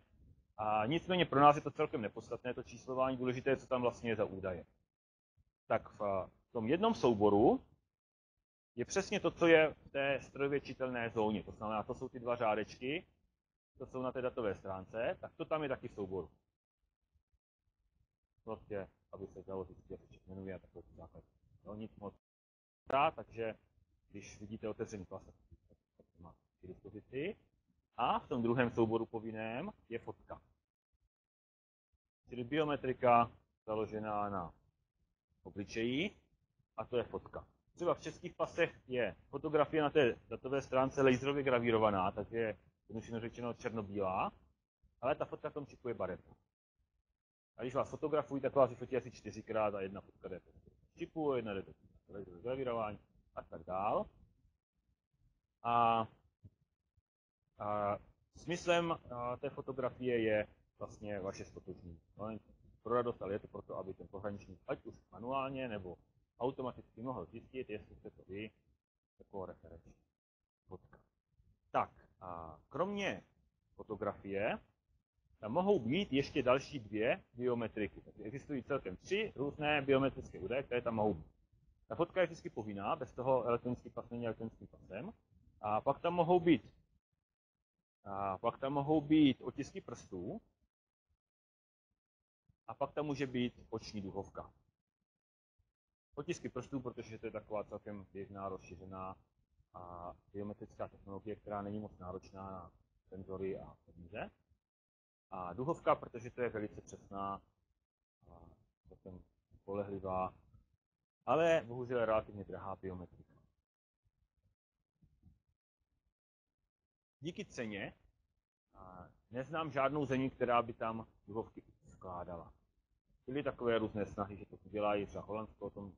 A nicméně pro nás je to celkem nepodstatné, to číslování, důležité je, co tam vlastně je za údaje. Tak v tom jednom souboru je přesně to, co je v té strojově čitelné zóně. To znamená, to jsou ty 2 řádečky, to jsou na té datové stránce, tak to tam je taky v souboru. Prostě, aby se dalo zjistit, jak se čip jmenuje a takový základ. No, nic moc. Takže když vidíte otevřený pas, tak to máte k dispozici. A v tom druhém souboru povinném je fotka. Čili biometrika založená na obličeji a to je fotka. Třeba v českých pasech je fotografie na té datové stránce laserově gravírovaná, takže je jednoduše řečeno černobílá, ale ta fotka v tom čipu je barevná. A když vás fotografují, tak vás vyfotí asi 4krát a jedna fotka jde do čipu, jedna jde do laserového gravírování a tak dál. A smyslem té fotografie je vlastně vaše ztotožnění. No, pro radost, ale je to proto, aby ten pohraničník, ať už manuálně nebo automaticky mohl zjistit, jestli jste to vy, jako referenční fotka. Tak, a kromě fotografie tam mohou být ještě další 2 biometriky. Takže existují celkem 3 různé biometrické údaje, které tam mohou být. Ta fotka je vždycky povinná, bez toho elektronický pas není elektronickým pasem. A pak tam mohou být otisky prstů a pak tam může být oční duhovka. Otisky prstů, protože to je taková celkem běžná, rozšířená biometrická technologie, která není moc náročná na senzory a peníze. A duhovka, protože to je velice přesná, celkem spolehlivá, ale bohužel relativně drahá biometrika. Díky ceně neznám žádnou zemi, která by tam duhovky vkládala. Byly takové různé snahy, že to dělají, třeba Holandsko o tom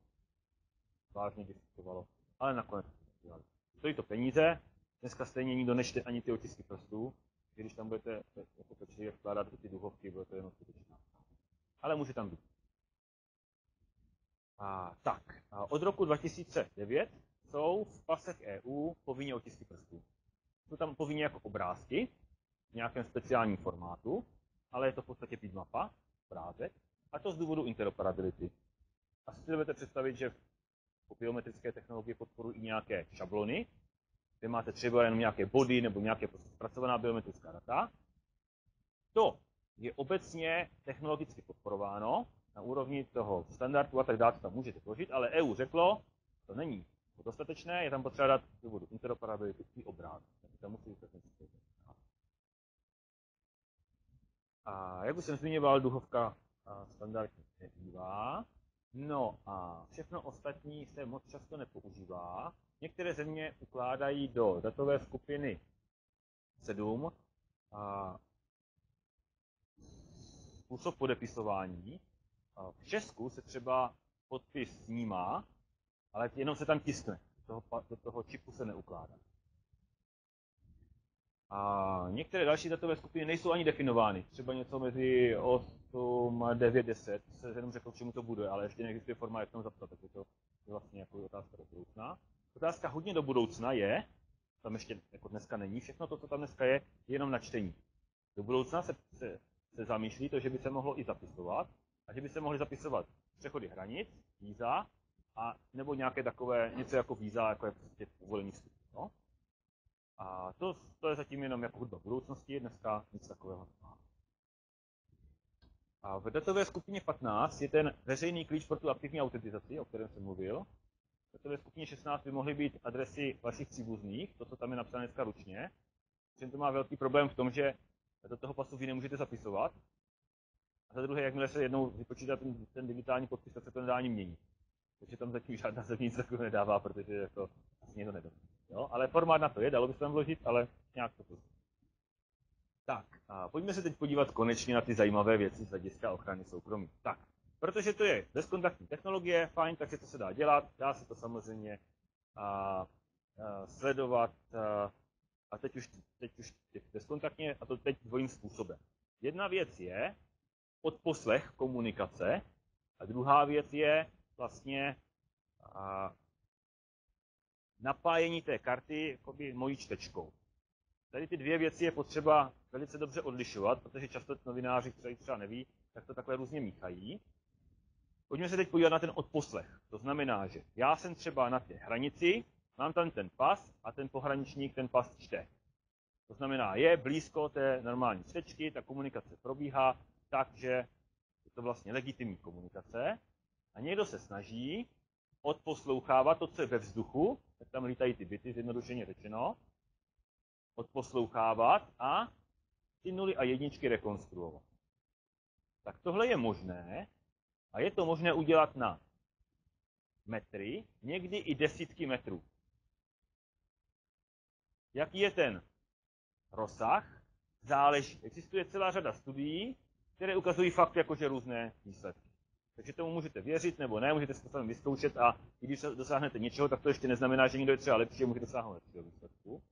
vážně diskutovalo, ale nakonec to dělali. Stojí to peníze, dneska stejně nikdo nečte ani ty otisky prstů, když tam budete jako pečlivě vkládat i ty duhovky, bude to jenom ale může tam být. Od roku 2009 jsou v pasech EU povinně otisky prstů. Jsou tam povinně jako obrázky v nějakém speciálním formátu, ale je to v podstatě bitmapa, obrázek, a to z důvodu interoperability. Asi si budete představit, že biometrické technologie podporují i nějaké šablony, kde máte třeba jenom nějaké body nebo nějaké zpracovaná biometrická data. To je obecně technologicky podporováno na úrovni toho standardu a tak dále, tam můžete tvořit, ale EU řeklo, to není dostatečné, je tam potřeba dát z důvodu interoperability i obrázek. Tam musí a jak už jsem zmiňoval, duhovka standardně nebývá. No a všechno ostatní se moc často nepoužívá. Některé země ukládají do datové skupiny 7 způsob podepisování. V Česku se třeba podpis snímá, ale jenom se tam tiskne. Do toho čipu se neukládá. A některé další datové skupiny nejsou ani definovány. Třeba něco mezi 8 a 9, 10. Se jenom řekl, k čemu to bude, ale ještě neexistuje forma, jak tam zapsat. Takže to je vlastně jako otázka do budoucna. Otázka hodně do budoucna je, tam ještě jako dneska není, všechno to, co tam dneska je jenom na čtení. Do budoucna se zamýšlí to, že by se mohlo i zapisovat, a že by se mohly zapisovat přechody hranic, víza, a nebo nějaké takové, něco jako víza, jako je prostě povolení vstupu. No? A to je zatím jenom jako hudba budoucnosti, dneska nic takového nemá. A v datové skupině 15 je ten veřejný klíč pro tu aktivní autentizaci, o kterém jsem mluvil. V datové skupině 16 by mohly být adresy vašich příbuzných, to, co tam je napsané dneska ručně. Všem to má velký problém v tom, že do toho pasu vy nemůžete zapisovat. A za druhé, jakmile se jednou vypočítá ten digitální podpis, tak se to nedá ani měnit. Takže tam zatím žádná země nic takového nedává, protože jako asi někdo nedá. Jo? Ale formát na to je, dalo by se tam vložit, ale nějak to prostě. Tak, a pojďme se teď podívat konečně na ty zajímavé věci z hlediska ochrany soukromí. Tak, protože to je bezkontaktní technologie, fajn, takže to se dá dělat, dá se to samozřejmě sledovat a teď už bezkontaktně, a to teď dvojím způsobem. Jedna věc je odposlech komunikace a druhá věc je vlastně napájení té karty jakoby mojí čtečkou. Tady ty dvě věci je potřeba velice dobře odlišovat, protože často novináři, kteří třeba neví, tak to takhle různě míchají. Pojďme se teď podívat na ten odposlech. To znamená, že já jsem třeba na té hranici, mám tam ten pas a ten pohraničník ten pas čte. To znamená, je blízko té normální čtečky, ta komunikace probíhá tak, že je to vlastně legitimní komunikace a někdo se snaží odposlouchávat to, co je ve vzduchu, tak tam lítají ty bity, zjednodušeně řečeno, odposlouchávat a ty nuly a jedničky rekonstruovat. Tak tohle je možné a je to možné udělat na metry, někdy i desítky metrů. Jaký je ten rozsah? Záleží. Existuje celá řada studií, které ukazují fakt jakože různé výsledky. Takže tomu můžete věřit nebo ne, můžete se to sami vyzkoušet a i když dosáhnete něčeho, tak to ještě neznamená, že někdo je třeba lepší a může dosáhnout lepšího výsledku.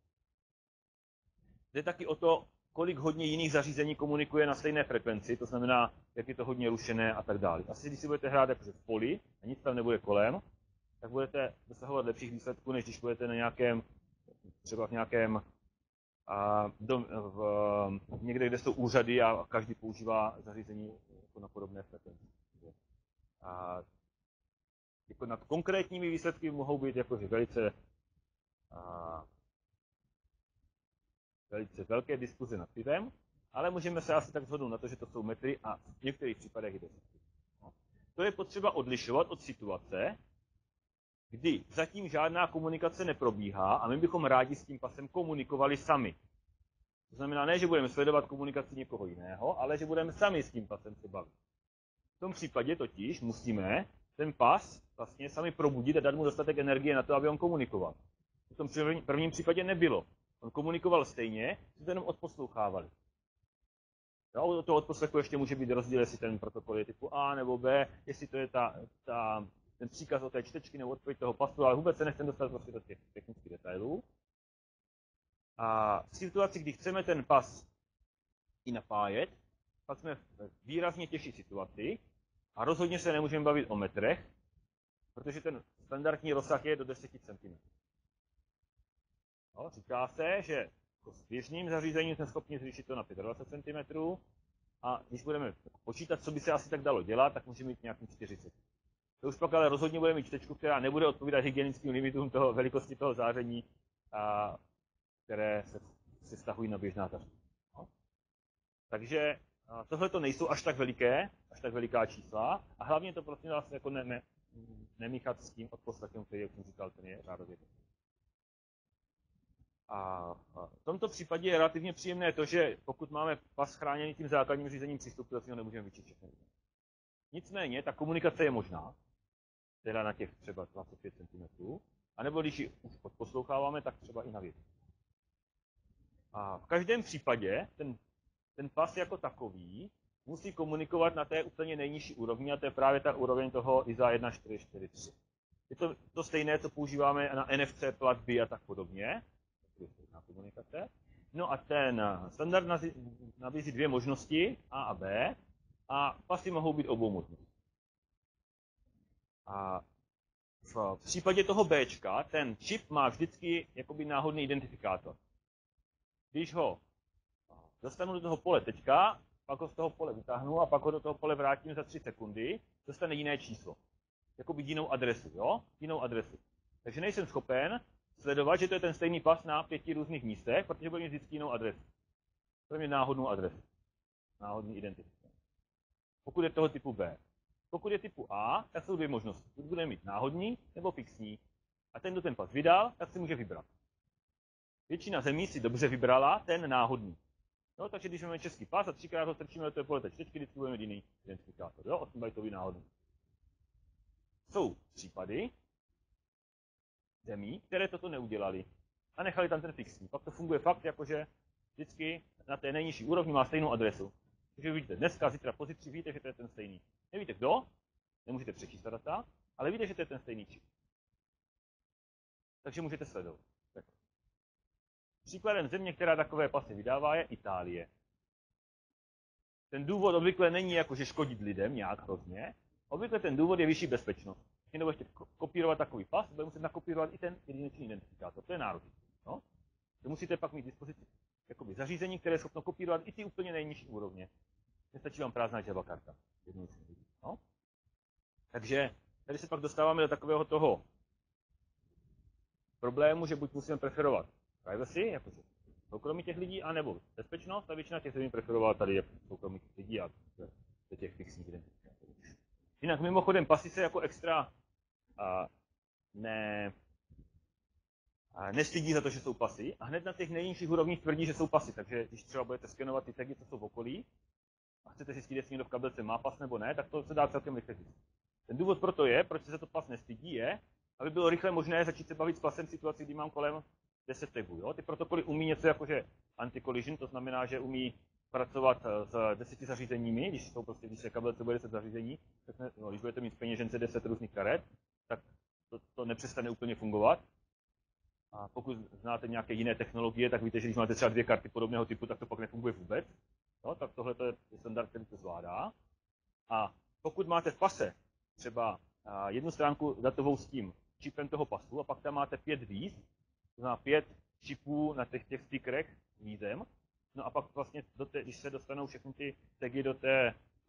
Jde taky o to, kolik hodně jiných zařízení komunikuje na stejné frekvenci, to znamená, jak je to hodně rušené a tak dále. Asi když si budete hrát jakože v poli a nic tam nebude kolem, tak budete dosahovat lepších výsledků, než když budete na nějakém, třeba v nějakém někde, kde jsou úřady a každý používá zařízení jako na podobné frekvenci. Jako nad konkrétními výsledky mohou být jakože velice velké diskuze nad pivem, ale můžeme se asi tak shodnout na to, že to jsou metry a v některých případech i desítky. To je potřeba odlišovat od situace, kdy zatím žádná komunikace neprobíhá a my bychom rádi s tím pasem komunikovali sami. To znamená ne, že budeme sledovat komunikaci někoho jiného, ale že budeme sami s tím pasem se bavit. V tom případě totiž musíme ten pas vlastně sami probudit a dát mu dostatek energie na to, aby on komunikoval. V tom prvním případě nebylo. On komunikoval stejně, si to jenom odposlouchávali. Jo, od toho odposlechu ještě může být rozdíl, jestli ten protokol je typu A nebo B, jestli to je ten příkaz od té čtečky nebo odpověď toho pasu, ale vůbec se nechcem dostat prostě do těch technických detailů. A v situaci, kdy chceme ten pas i napájet, pak jsme v výrazně těžší situaci a rozhodně se nemůžeme bavit o metrech, protože ten standardní rozsah je do 10 cm. No, říká se, že s běžným zařízením jsme schopni zvýšit to na 25 cm a když budeme počítat, co by se asi tak dalo dělat, tak můžeme mít nějaký 40. To už pak ale rozhodně bude mít čtečku, která nebude odpovídat hygienickým limitům toho velikosti toho záření, které se vztahují na běžná zařízení. No. Takže tohle to nejsou až tak veliká čísla a hlavně to prosím vás jako nemíchat s tím odposlechem, který, jak jsem říkal, ten je řádově. A v tomto případě je relativně příjemné to, že pokud máme pas chráněný tím základním řízením přístupu, tak si ho nemůžeme vyčíst všechny. Nicméně ta komunikace je možná, teda na těch třeba 25 cm, anebo když ji už odposloucháváme, tak třeba i na větší. A v každém případě ten pas jako takový musí komunikovat na té úplně nejnižší úrovni a to je právě ta úroveň toho ISA 1443. Je to stejné, co používáme na NFC platby a tak podobně. To je stejná komunikace. No a ten standard nabízí dvě možnosti, A a B, a pasy mohou být obou možností. A v případě toho Bčka ten čip má vždycky jakoby náhodný identifikátor. Když ho dostanu do toho pole teďka, pak ho z toho pole vytáhnu a pak ho do toho pole vrátím za 3 sekundy, dostane jiné číslo. Jakoby jinou adresu, jo? Jinou adresu. Takže nejsem schopen sledovat, že to je ten stejný pas na 5 různých místech, protože bude mít vždycky jinou adresu. To je náhodnou adresu. Náhodný identifikator. Pokud je toho typu B. Pokud je typu A, tak jsou dvě možnosti. Buď budeme mít náhodní nebo fixní. A ten, kdo ten pas vydal, tak si může vybrat. Většina zemí si dobře vybrala ten náhodný. No, takže když máme český pas a 3krát ho strčíme do té pole čtečky, vždycky budeme mít jiný identifikátor. Jo, 8-bytový náhodný. Jsou případy zemí, které toto neudělali a nechali tam ten fixní. Pak to funguje fakt, jakože vždycky na té nejnižší úrovni má stejnou adresu. Takže vidíte dneska, zítra, pozítří, víte, že to je ten stejný. Nevíte kdo, nemůžete přečíst ta data, ale víte, že to je ten stejný čip. Takže můžete sledovat. Příkladem země, která takové pasy vydává, je Itálie. Ten důvod obvykle není jako, že škodit lidem nějak hrozně. Obvykle ten důvod je vyšší bezpečnost. Když někdo bude kopírovat takový pas, bude muset nakopírovat i ten jedinečný identifikátor. To je náročné. No? To musíte pak mít k dispozici jakoby zařízení, které je schopno kopírovat i ty úplně nejnižší úrovně. Nestačí vám prázdná Java karta. No? Takže tady se pak dostáváme do takového toho problému, že buď musíme preferovat privacy, jakože soukromí těch lidí, anebo bezpečnost, a většina těch zemí preferovala tady je soukromí těch lidí a do těch fixních identifikátorů. Jinak mimochodem pasy se jako extra nestydí za to, že jsou pasy a hned na těch nejnižších úrovních tvrdí, že jsou pasy. Takže když třeba budete skenovat ty tagy, co jsou v okolí, a chcete zjistit, jestli někdo v kabelce má pas nebo ne, tak to se dá celkem rychle zjistit. Ten důvod pro to je, proč se to pas nestydí, je, aby bylo rychle možné začít se bavit s pasem v situaci, kdy mám kolem 10 tagů. Jo? Ty protokoly umí něco jako, že anti-collision, to znamená, že umí pracovat s 10 zařízeními, když se kabelce bude 10 zařízení, tak když budete mít v peněžence 10 různých karet, tak to nepřestane úplně fungovat. A pokud znáte nějaké jiné technologie, tak víte, že když máte třeba 2 karty podobného typu, tak to pak nefunguje vůbec. No, tak tohle je standard, který to zvládá. A pokud máte v pase třeba jednu stránku datovou s tím čipem toho pasu a pak tam máte 5 víz, to znamená 5 čipů na těch stickerech s vízem, no a pak vlastně, když se dostanou všechny ty tagy do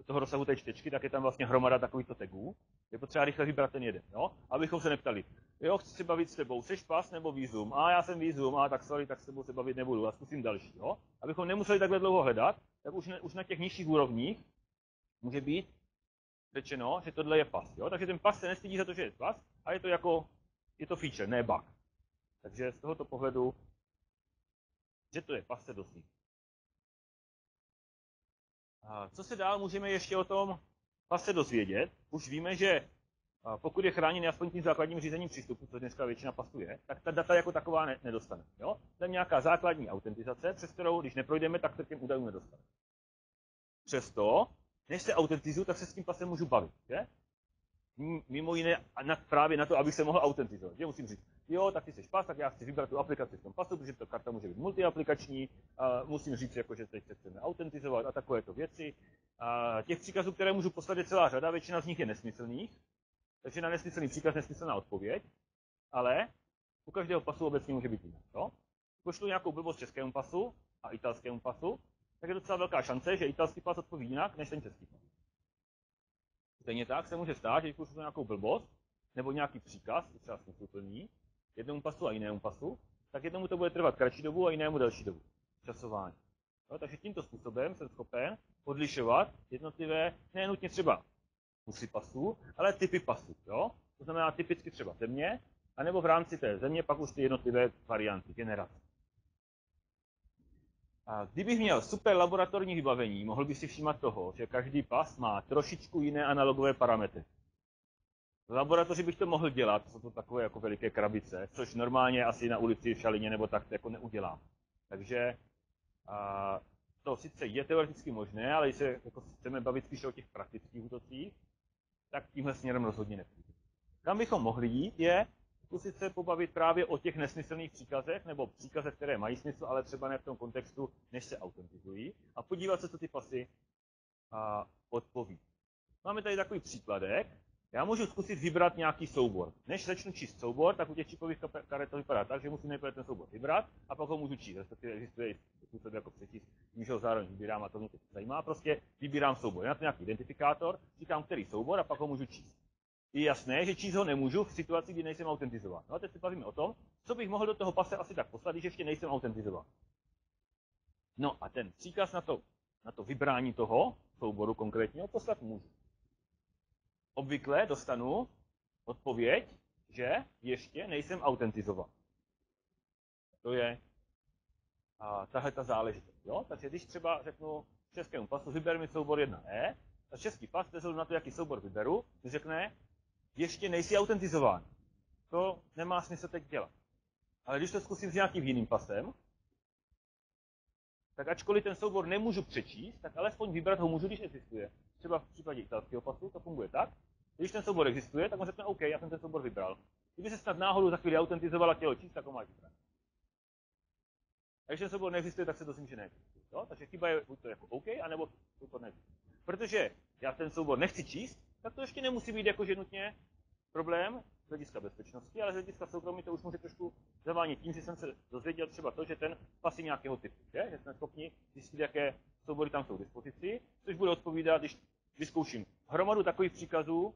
toho rozsahu té čtečky, tak je tam vlastně hromada takovýchto tagů. Je potřeba rychle vybrat ten jeden, jo? Abychom se neptali, jo, chci se bavit s tebou, seš pas nebo vízum? A já jsem vízum, a tak sorry, tak s tebou se bavit nebudu, a zkusím další, jo? Abychom nemuseli takhle dlouho hledat, tak už na těch nižších úrovních může být řečeno, že tohle je pas, jo? Takže ten pas se nestydí za to, že je pas, a je to feature, ne bug. Takže z tohoto pohledu, že to je pas, se dozví. Co se dál můžeme ještě o tom pase dozvědět? Už víme, že pokud je chráněný aspoň tím základním řízením přístupu, což dneska většina pasů je, tak ta data jako taková nedostane. Jo? To je nějaká základní autentizace, přes kterou, když neprojdeme, tak se k těm údajům nedostane. Přesto, než se autentizuju, tak se s tím pasem můžu bavit. Že? mimo jiné právě na to, abych se mohl autentizovat. Že musím říct, jo, tak ty jsi pas, tak já chci vybrat tu aplikaci v tom pasu, protože ta karta může být multiaplikační, musím říct, jako, že teď se chceme autentizovat a takovéto věci. Těch příkazů, které můžu poslat, je celá řada, většina z nich je nesmyslných, takže na nesmyslný příkaz nesmyslná odpověď, ale u každého pasu obecně může být jinak. No? Pošlu nějakou blbost českému pasu a italskému pasu, tak je docela velká šance, že italský pas odpoví jinak než ten český pas. Stejně tak se může stát, že když pošlu nějakou blbost nebo nějaký příkaz, třeba smysluplný, jednomu pasu a jinému pasu, tak jednomu to bude trvat kratší dobu a jinému delší dobu. Časování. No, takže tímto způsobem jsem schopen odlišovat jednotlivé, ne nutně třeba kusy pasů, ale typy pasů. Jo? To znamená typicky třeba země, anebo v rámci té země pak už ty jednotlivé varianty, generace. A kdybych měl super laboratorní vybavení, mohl bych si všímat toho, že každý pas má trošičku jiné analogové parametry. V laboratoři bych to mohl dělat, jsou to takové jako veliké krabice, což normálně asi na ulici v Šalině nebo tak jako neudělám. Takže to sice je teoreticky možné, ale když se jako chceme bavit spíše o těch praktických útocích, tak tímhle směrem rozhodně nepůjde. Kam bychom mohli jít, je zkusit se pobavit právě o těch nesmyslných příkazech, nebo příkazech, které mají smysl, ale třeba ne v tom kontextu, než se autentizují, a podívat se, co ty pasy odpoví. Máme tady takový příkladek. Já můžu zkusit vybrat nějaký soubor. Než začnu číst soubor, tak u těch čipových karet to vypadá tak, že musím nejprve ten soubor vybrat a pak ho můžu číst. Respektive existuje způsob jako přečíst, když ho zároveň vybírám a to mě teď zajímá. Prostě vybírám soubor. Já na to nějaký identifikátor, říkám, který soubor a pak ho můžu číst. Je jasné, že číst ho nemůžu v situaci, kdy nejsem autentizován. No a teď se bavíme o tom, co bych mohl do toho pase asi tak poslat, když ještě nejsem autentizován. No a ten příkaz na to vybrání toho souboru konkrétního poslat můžu. Obvykle dostanu odpověď, že ještě nejsem autentizován. To je tahle ta záležitost. Jo? Takže když třeba řeknu českému pasu, vyber mi soubor 1E, a český pas, bez na to, jaký soubor vyberu, mi řekne, ještě nejsi autentizován. To nemá smysl teď dělat. Ale když to zkusím s nějakým jiným pasem, tak ačkoliv ten soubor nemůžu přečíst, tak alespoň vybrat ho můžu, když existuje. Třeba v případě italského pasu to funguje tak, když ten soubor existuje, tak on řekne, OK, já jsem ten soubor vybral. Kdyby se snad náhodou za chvíli autentizovala tělo číst, tak ho máš vybrat. A když ten soubor neexistuje, tak se dozvím, že neexistuje. Jo? Takže chyba je buď to jako OK, anebo soubor neexistuje. Protože já ten soubor nechci číst, tak to ještě nemusí být jakože nutně problém z hlediska bezpečnosti, ale z hlediska soukromí to už může trošku zavánit tím, že jsem se dozvěděl třeba to, že ten pas je nějakého typu. Že jsme schopni zjistit, jaké soubory tam jsou k dispozici, což bude odpovídat, když vyzkouším hromadu takových příkazů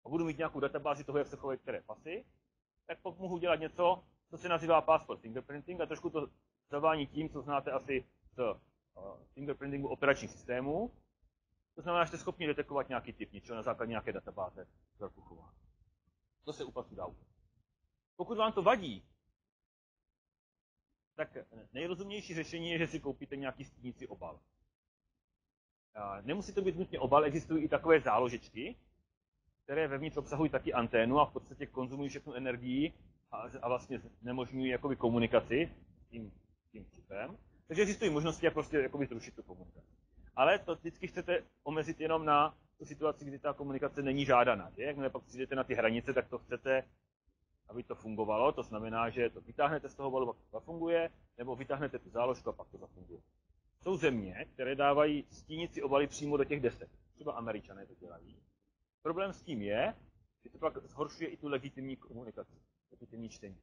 a budu mít nějakou databázi toho, jak se chovají které pasy, tak pak mohu dělat něco, co se nazývá passport fingerprinting a trošku to zavání tím, co znáte asi z fingerprintingu operačních systémů. To znamená, že jste schopni detekovat nějaký typ něčeho na základě nějaké databáze vzorku chování. To se u pasu dá. Pokud vám to vadí, tak nejrozumnější řešení je, že si koupíte nějaký stínící obal. Nemusí to být nutně obal, existují i takové záložečky, které vevnitř obsahují taky anténu a v podstatě konzumují všechnu energii a vlastně znemožňují jakoby komunikaci s tím čipem. Takže existují možnosti, jak prostě jakoby zrušit tu komunikaci. Ale to vždycky chcete omezit jenom na tu situaci, kdy ta komunikace není žádaná. Že? Jakmile pak přijdete na ty hranice, tak to chcete, aby to fungovalo. To znamená, že to vytáhnete z toho obalu, pak to zafunguje, nebo vytáhnete tu záložku a pak to zafunguje. Jsou země, které dávají stínící obaly přímo do těch desek. Třeba Američané to dělají. Problém s tím je, že to pak zhoršuje i tu legitimní komunikaci, legitimní čtení.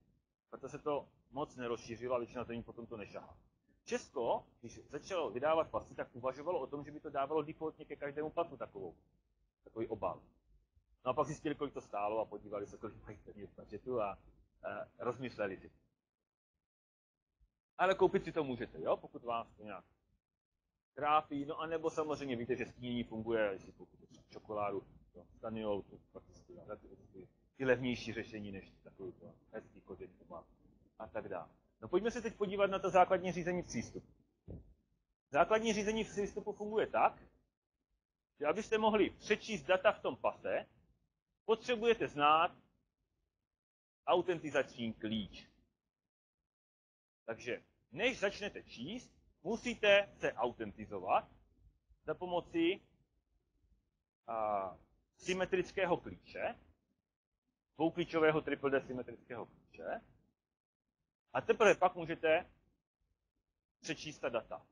Proto se to moc nerozšířilo a většina zemí potom to nešahá. Česko, když začalo vydávat pasy, tak uvažovalo o tom, že by to dávalo defaultně ke každému pasu takový obal. No a pak zjistili, kolik to stálo a podívali se, kolik mají peněz v budžetu a rozmysleli si. Ale koupit si to můžete, jo, pokud vás to nějak trápí. No a nebo samozřejmě víte, že stínění funguje, jestli koupíte čokoládu, staniol, to pak ty levnější řešení než takový to hezký kožeň a tak dále. No pojďme se teď podívat na to základní řízení přístupu. Základní řízení přístupu funguje tak, že abyste mohli přečíst data v tom pase, potřebujete znát autentizační klíč. Takže než začnete číst, musíte se autentizovat za pomoci symetrického klíče, dvouklíčového triple D symetrického klíče, a teprve pak můžete přečíst ta data.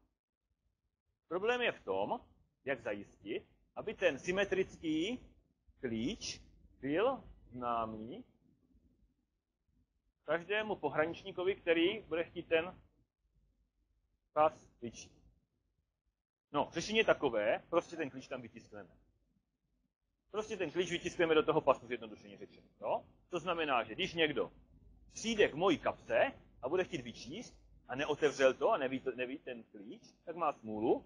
Problém je v tom, jak zajistit, aby ten symetrický klíč byl známý každému pohraničníkovi, který bude chtít ten pas vyčíst. No, řešení je takové, prostě ten klíč tam vytiskneme. Prostě ten klíč vytiskneme do toho pasu, zjednodušeně řečeno. Jo? To znamená, že když někdo přijde k mojí kapse a bude chtít vyčíst a neotevřel to a neví ten klíč, tak má smůlu.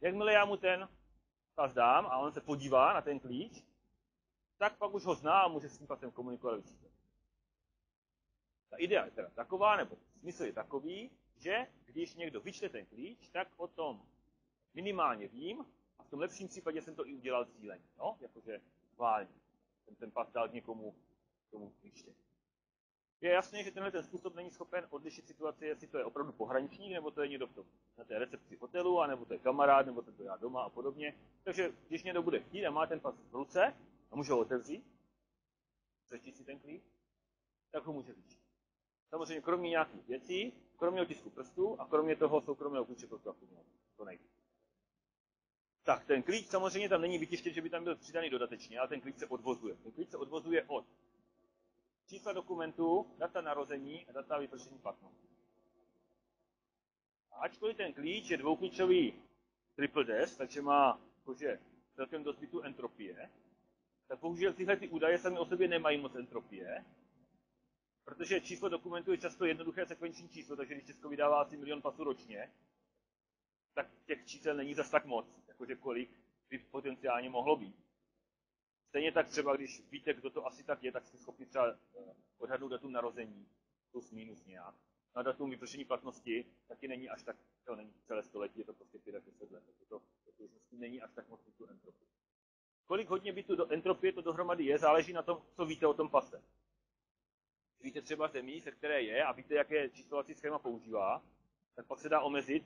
Jakmile já mu ten pas dám a on se podívá na ten klíč, tak pak už ho zná a může s tím pasem komunikovat a vyčítat. Ta idea je teda taková, nebo smysl je takový, že když někdo vyčte ten klíč, tak o tom minimálně vím a v tom lepším případě jsem to i udělal cíleně, no? Jakože schválně. Jsem ten pas dal někomu tomu vyčte. Je jasné, že tenhle ten způsob není schopen odlišit situaci, jestli to je opravdu pohraničník, nebo to je někdo na té recepci hotelu, anebo to je kamarád, nebo to je já doma a podobně. Takže když někdo bude chtít a má ten pas v ruce a může ho otevřít, přečíst si ten klíč, tak ho může vyčíst. Samozřejmě kromě nějakých věcí, kromě otisku prstů a kromě toho soukromého klíče to nejde. Tak, ten klíč samozřejmě tam není vytištěn, že by tam byl přidaný dodatečně, ale ten klíč se odvozuje. Ten klíč se odvozuje od čísla dokumentu, data narození a data vypršení platnosti. A ačkoliv ten klíč je dvouklíčový triple DES, takže má jakože celkem dost bitů entropie, tak bohužel tyhle ty údaje sami o sobě nemají moc entropie, protože číslo dokumentu je často jednoduché sekvenční číslo, takže když Česko vydává asi 1 milion pasů ročně, tak těch čísel není zas tak moc, jakože kolik by potenciálně mohlo být. Stejně tak třeba, když víte, kdo to asi tak je, tak jste schopni třeba odhadnout datum narození, plus minus nějak. Na datum vypršení platnosti taky není až tak, to není celé století, je to prostě 5 až 10 let. To není až tak moc tu entropie. Kolik hodně bitů do entropie to dohromady je, záleží na tom, co víte o tom pase. Víte třeba zemí, se které je a víte, jaké číslovací schéma používá, tak pak se dá omezit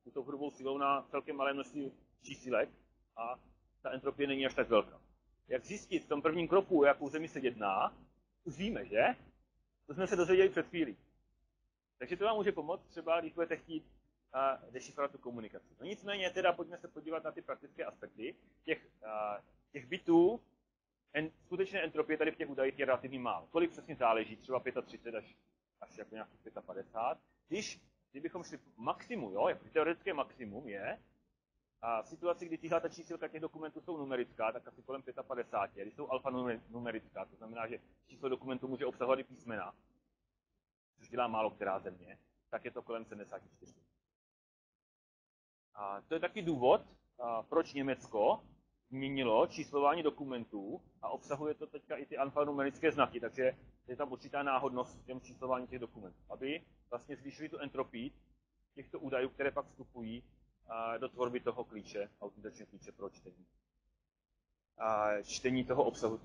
tuto hrubou silou na celkem malé množství čísilek a ta entropie není až tak velká. Jak zjistit v tom prvním kroku, jakou zemi se jedná, už víme, že? To jsme se dozvěděli před chvílí. Takže to vám může pomoct třeba, když budete chtít dešifrovat tu komunikaci. No nicméně teda pojďme se podívat na ty praktické aspekty. Těch bitů skutečné entropie tady v těch údajích je relativně málo. Kolik přesně záleží, třeba 35 až jako nějakých 55. Kdybychom šli maximum, jo, jako teoretické maximum je, a v situaci, kdy tyhle čísilka těch dokumentů jsou numerická, tak asi kolem 55. Když jsou alfanumerická, to znamená, že číslo dokumentu může obsahovat i písmena, což dělá málo která země, tak je to kolem 74. A to je taky důvod, proč Německo změnilo číslování dokumentů a obsahuje to teďka i ty alfanumerické znaky, takže je tam určitá náhodnost v těm číslování těch dokumentů, aby vlastně zvýšili tu entropii těchto údajů, které pak vstupují do tvorby toho klíče, autentičního klíče pro čtení toho obsahu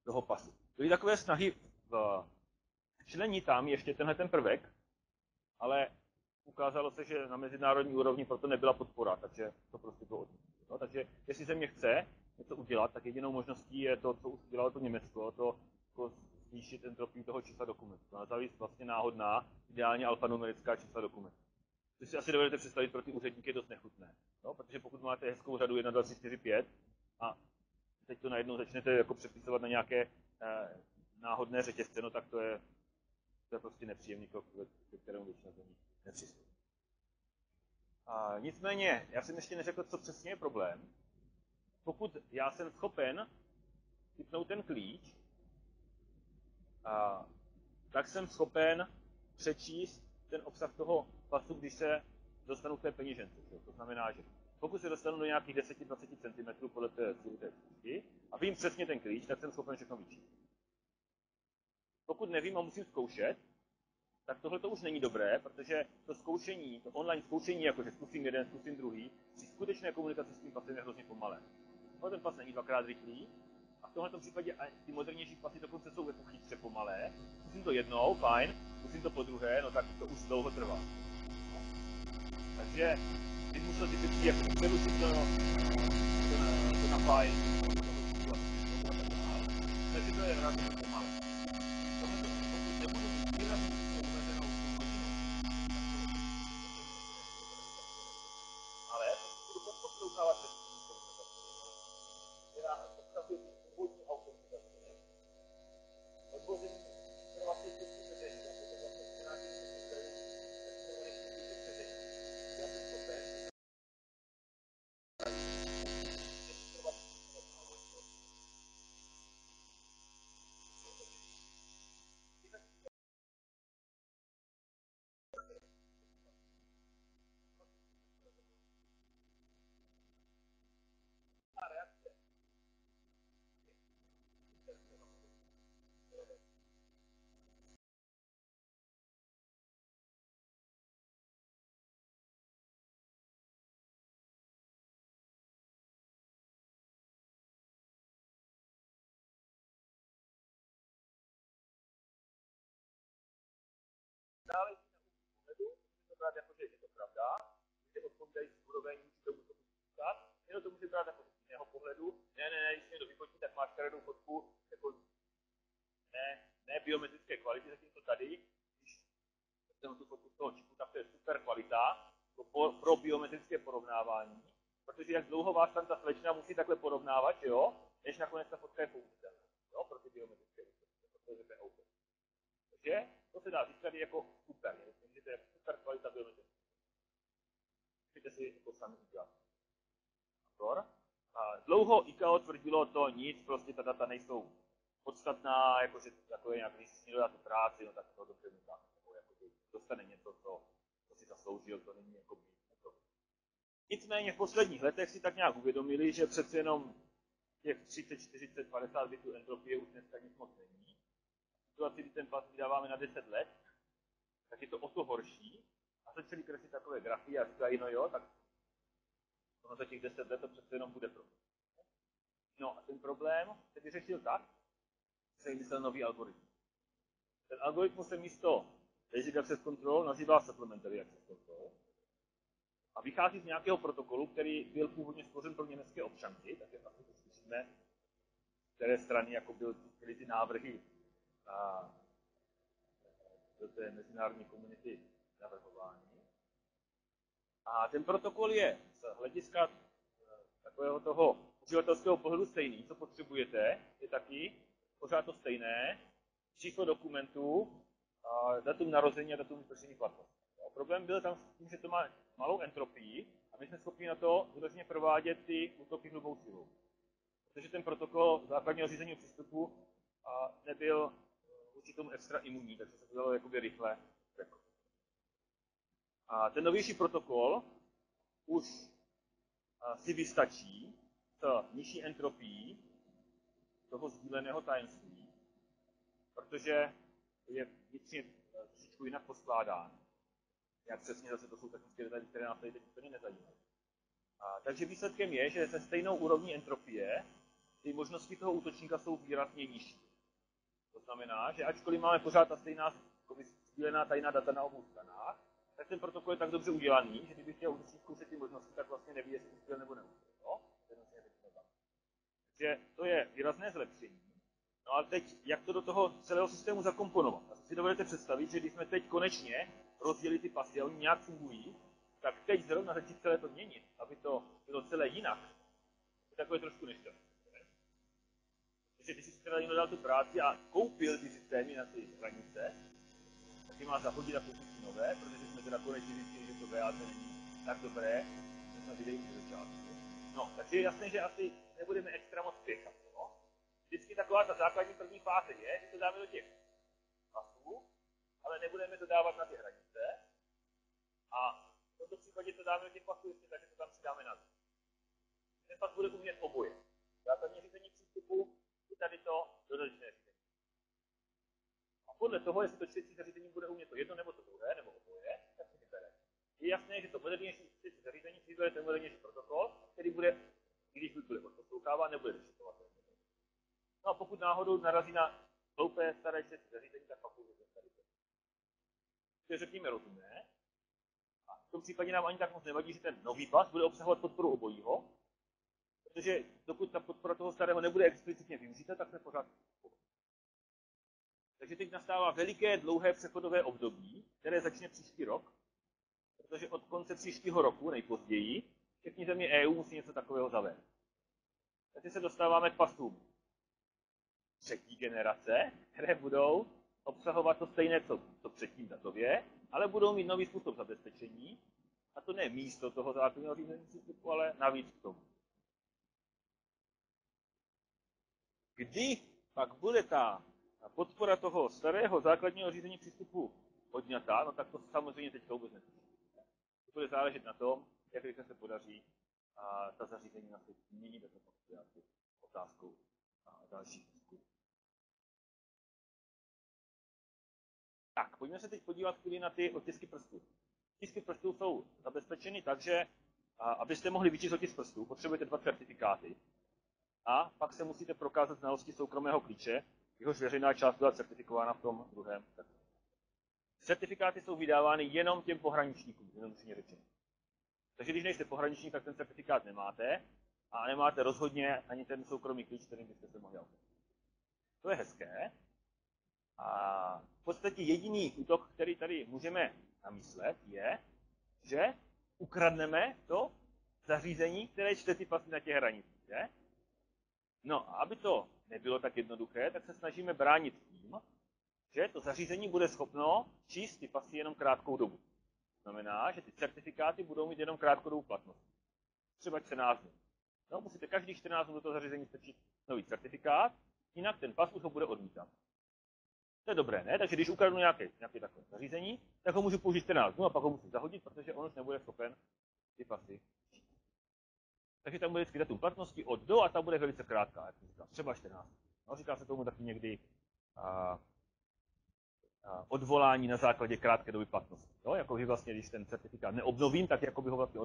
toho pasu. Byly takové snahy včlenit tam ještě tenhle ten prvek, ale ukázalo se, že na mezinárodní úrovni proto nebyla podpora, takže to prostě bylo odmítnuto. No, takže jestli země chce něco udělat, tak jedinou možností je to, co už udělalo to Německo, to zvýšit entropii toho čísla dokumentu. To zavést vlastně náhodná, ideálně alfanumerická čísla dokumentu. Což si asi dovedete představit, pro ty úředníky je dost nechutné. No, protože pokud máte hezkou řadu 1, 2, 3, 4, 5 a teď to najednou začnete jako přepisovat na nějaké náhodné řetězce, no tak to je prostě nepříjemný krok, ke kterému většina zemí nepřistoupí. Nicméně, já jsem ještě neřekl, co přesně je problém. Pokud já jsem schopen vypnout ten klíč, tak jsem schopen přečíst ten obsah toho pasu, když se dostanu k té peněžence. To znamená, že pokud se dostanu do nějakých 10-20 cm podle té síly a vím přesně ten klíč, tak jsem schopen všechno vyčíst. Pokud nevím a musím zkoušet, tak tohle to už není dobré, protože to zkoušení, to online zkoušení, jakože zkusím jeden, zkusím druhý, při skutečné komunikaci s tím pasem je hrozně pomalé. No, ten pas není dvakrát rychlý a v tomto případě ty modernější pasy dokonce jsou jako chytře pomalé. Zkusím to jednou, fajn, zkusím to po druhé, no tak to už dlouho trvá. No. Takže bych musel typicky jako přerušit to napájení relativně pomalé. Tohle pokud nebudu mít výrazně omezenou hodinu, ale budu poslouchávat se která obsahuje původní autentikace. Odvození vlastně prostě předení, jako to vlastně nějaký údajů, já jsem schopen záleží na úhlu pohledu, může to brát jako, že je to pravda, že odpovídají si úroveň vůči tomu, co musí říkat, jenom to může brát jako z jiného pohledu, ne, když někdo vyfotí, tak máš karedou fotku, jako ne biometrické kvality, zatímco tady, když jsem tu fotku z toho čipu, tak to je super kvalita pro biometrické porovnávání, protože jak dlouho vás tam ta slečna musí takhle porovnávat, jo, než nakonec ta fotka je použitelná, jo, pro ty biometrické výsledky, protože to je auto. Takže to se dá říct jako super, že to je super kvalita biometrické. Můžete si jako sami udělat. Dlouho ICAO tvrdilo to nic, prostě ta data nejsou podstatná, jakože takové nějak, když si dodá tu práci, no tak to dobře nezdá. Jako, dostane něco, co si zasloužil, to není jako to. Nicméně v posledních letech si tak nějak uvědomili, že přece jenom těch 30, 40, 50 bitů entropie už dneska nic moc není. V situaci, kdy ten pas vydáváme na 10 let, tak je to o to horší. A začali kreslit takové grafy a říkají, no jo, tak za těch 10 let to přece jenom bude problém. No a ten problém se vyřešil tak, že se vymyslel nový algoritmus. Ten algoritmus se místo Basic Access Control nazývá Supplementary Access Control a vychází z nějakého protokolu, který byl původně stvořen pro německé občanky, tak asi to slyšíme, z které strany jako byly ty návrhy do té mezinárodní komunity navrhování. A ten protokol je z hlediska takového toho uživatelského pohledu stejný. Co potřebujete, je taky pořád to stejné, číslo dokumentů, datum narození a datum vypršení platnosti. Problém byl tam s tím, že to má malou entropii a my jsme schopni na to vyloženě provádět ty útoky hrubou silou. Protože ten protokol základního řízení přístupu nebyl vůči tomu extra imunní, takže se to dalo jakoby rychle. A ten novější protokol už si vystačí s nižší entropií toho sdíleného tajemství, protože je vnitřně trošičku jinak poskládán. Jak přesně zase to jsou technické detaily, které nás tady teď úplně nezajímají. Takže výsledkem je, že se stejnou úrovní entropie ty možnosti toho útočníka jsou výrazně nižší. To znamená, že ačkoliv máme pořád ta stejná sdílená tajná data na obou stranách, tak ten protokol je tak dobře udělaný, že kdyby chtěl útočník zkoušet ty možnosti, tak vlastně neví, jestli uspěl nebo neuspěl. No? Takže to je výrazné zlepšení. No a teď, jak to do toho celého systému zakomponovat? Asi si dovedete představit, že když jsme teď konečně rozdělili ty pasy a oni nějak fungují, tak teď zrovna začít celé to měnit, aby to bylo celé jinak, je takové trošku nešťastné. Takže když si teda někdo dal tu práci a koupil ty systémy na ty hranice, tak je má zahodit a koupit si nové, protože jsme teda konečně zjistili, že to VAC není tak dobré, že jsme viděli už začátku. No, takže je jasné, že asi nebudeme extra moc spěchat. No? Vždycky taková ta základní první fáze je, že to dáme do těch pasů, ale nebudeme to dávat na ty hranice. A v tomto případě to dáme do těch pasů ještě tak, že to tam přidáme na to. Ten pas bude umět oboje. Základní řízení přístupu i tady to dodatečné řízení. A podle toho, jestli to čtecí zařízení bude umět to jedno nebo to druhé, nebo oboje, tak si vybere. Je jasné, že to modernější čtecí zařízení si vybere ten modernější protokol, který bude, když bude odposlouchávat, nebude dešifrovat. No a pokud náhodou narazí na hloupé staré čtecí zařízení, tak pak bude ten starý. To je řekněme rozumné. A v tom případě nám ani tak moc nevadí, že ten nový pas bude obsahovat podporu obojího, protože dokud ta podpora toho starého nebude explicitně využita, tak se pořád Takže teď nastává veliké, dlouhé přechodové období, které začne příští rok, protože od konce příštího roku, nejpozději, všechny země EU musí něco takového zavést. Takže se dostáváme k pasům třetí generace, které budou obsahovat to stejné, co předtím datově, ale budou mít nový způsob zabezpečení, a to ne místo toho základního řízení přístupu, ale navíc k tomu. Kdy pak bude ta podpora toho starého základního řízení přístupu odňatá, no tak to samozřejmě teď vůbec netuším. To bude záležet na tom, jak rychle se podaří ta zařízení na světě změnit, a to je asi otázkou dalších výzkumů. Tak, pojďme se teď podívat chvíli na ty otisky prstů. Otisky prstů jsou zabezpečeny tak, že abyste mohli vyčíst otisk prstů, potřebujete 2 certifikáty. A pak se musíte prokázat znalosti soukromého klíče, jehož veřejná část byla certifikována v tom druhém. Certifikáty jsou vydávány jenom těm pohraničníkům, jednoduše řečeno. Takže když nejste pohraničník, tak ten certifikát nemáte a nemáte rozhodně ani ten soukromý klíč, kterým byste se mohli autentikovat. To je hezké. A v podstatě jediný útok, který tady můžeme namyslet, je, že ukradneme to zařízení, které čte ty pasy na těch hranicích. No a aby to nebylo tak jednoduché, tak se snažíme bránit tím, že to zařízení bude schopno číst ty pasy jenom krátkou dobu. To znamená, že ty certifikáty budou mít jenom krátkodobou platnost. Třeba 14 dnů. No, musíte každý 14 dnů do toho zařízení strčit nový certifikát, jinak ten pas už ho bude odmítat. To je dobré, ne? Takže když ukradnu nějaké takové zařízení, tak ho můžu použít 14 dnů a pak ho musím zahodit, protože on už nebude schopen ty pasy číst. Takže tam bude vždycky datum platnosti od do a ta bude velice krátká, jak říkám, třeba 14. No, říká se tomu taky někdy odvolání na základě krátké doby platnosti. Jo? Jako vlastně, když ten certifikát neobnovím, tak jako by ho vlastně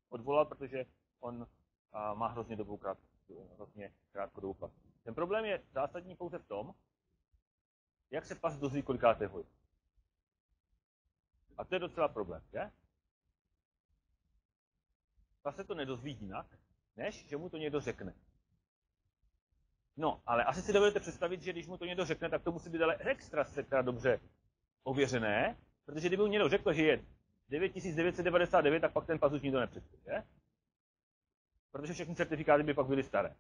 odvolal, protože on má hrozně krátkou dobu platnosti. Ten problém je zásadní pouze v tom, jak se pas dozví, kolikáté ho je. A to je docela problém, že? Pas se to nedozví jinak, než že mu to někdo řekne. No, ale asi si dovedete představit, že když mu to někdo řekne, tak to musí být ale extra dobře ověřené, protože kdyby mu někdo řekl, že je 9999, tak pak ten pas už nikdo nepřečte, že? Protože všechny certifikáty by pak byly staré.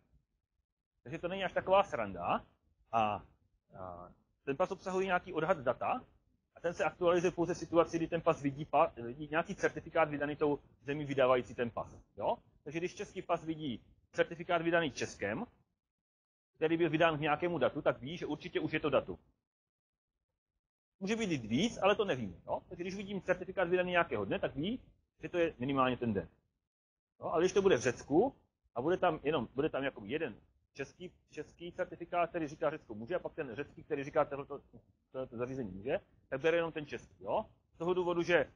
Takže to není až taková sranda a ten pas obsahuje nějaký odhad data a ten se aktualizuje pouze v situaci, kdy ten pas vidí nějaký certifikát vydaný tou zemí vydávající ten pas. Jo? Takže když český pas vidí certifikát vydaný Českem, který byl vydán k nějakému datu, tak ví, že určitě už je to datum. Může být víc, ale to nevíme. Jo? Takže když vidím certifikát vydaný nějakého dne, tak ví, že to je minimálně ten den. Jo? Ale když to bude v Řecku a bude tam jako jeden český certifikát, který říká Řecko může, a pak ten řecký, který říká tohleto zařízení může, tak bere jenom ten český. Jo? Z toho důvodu, že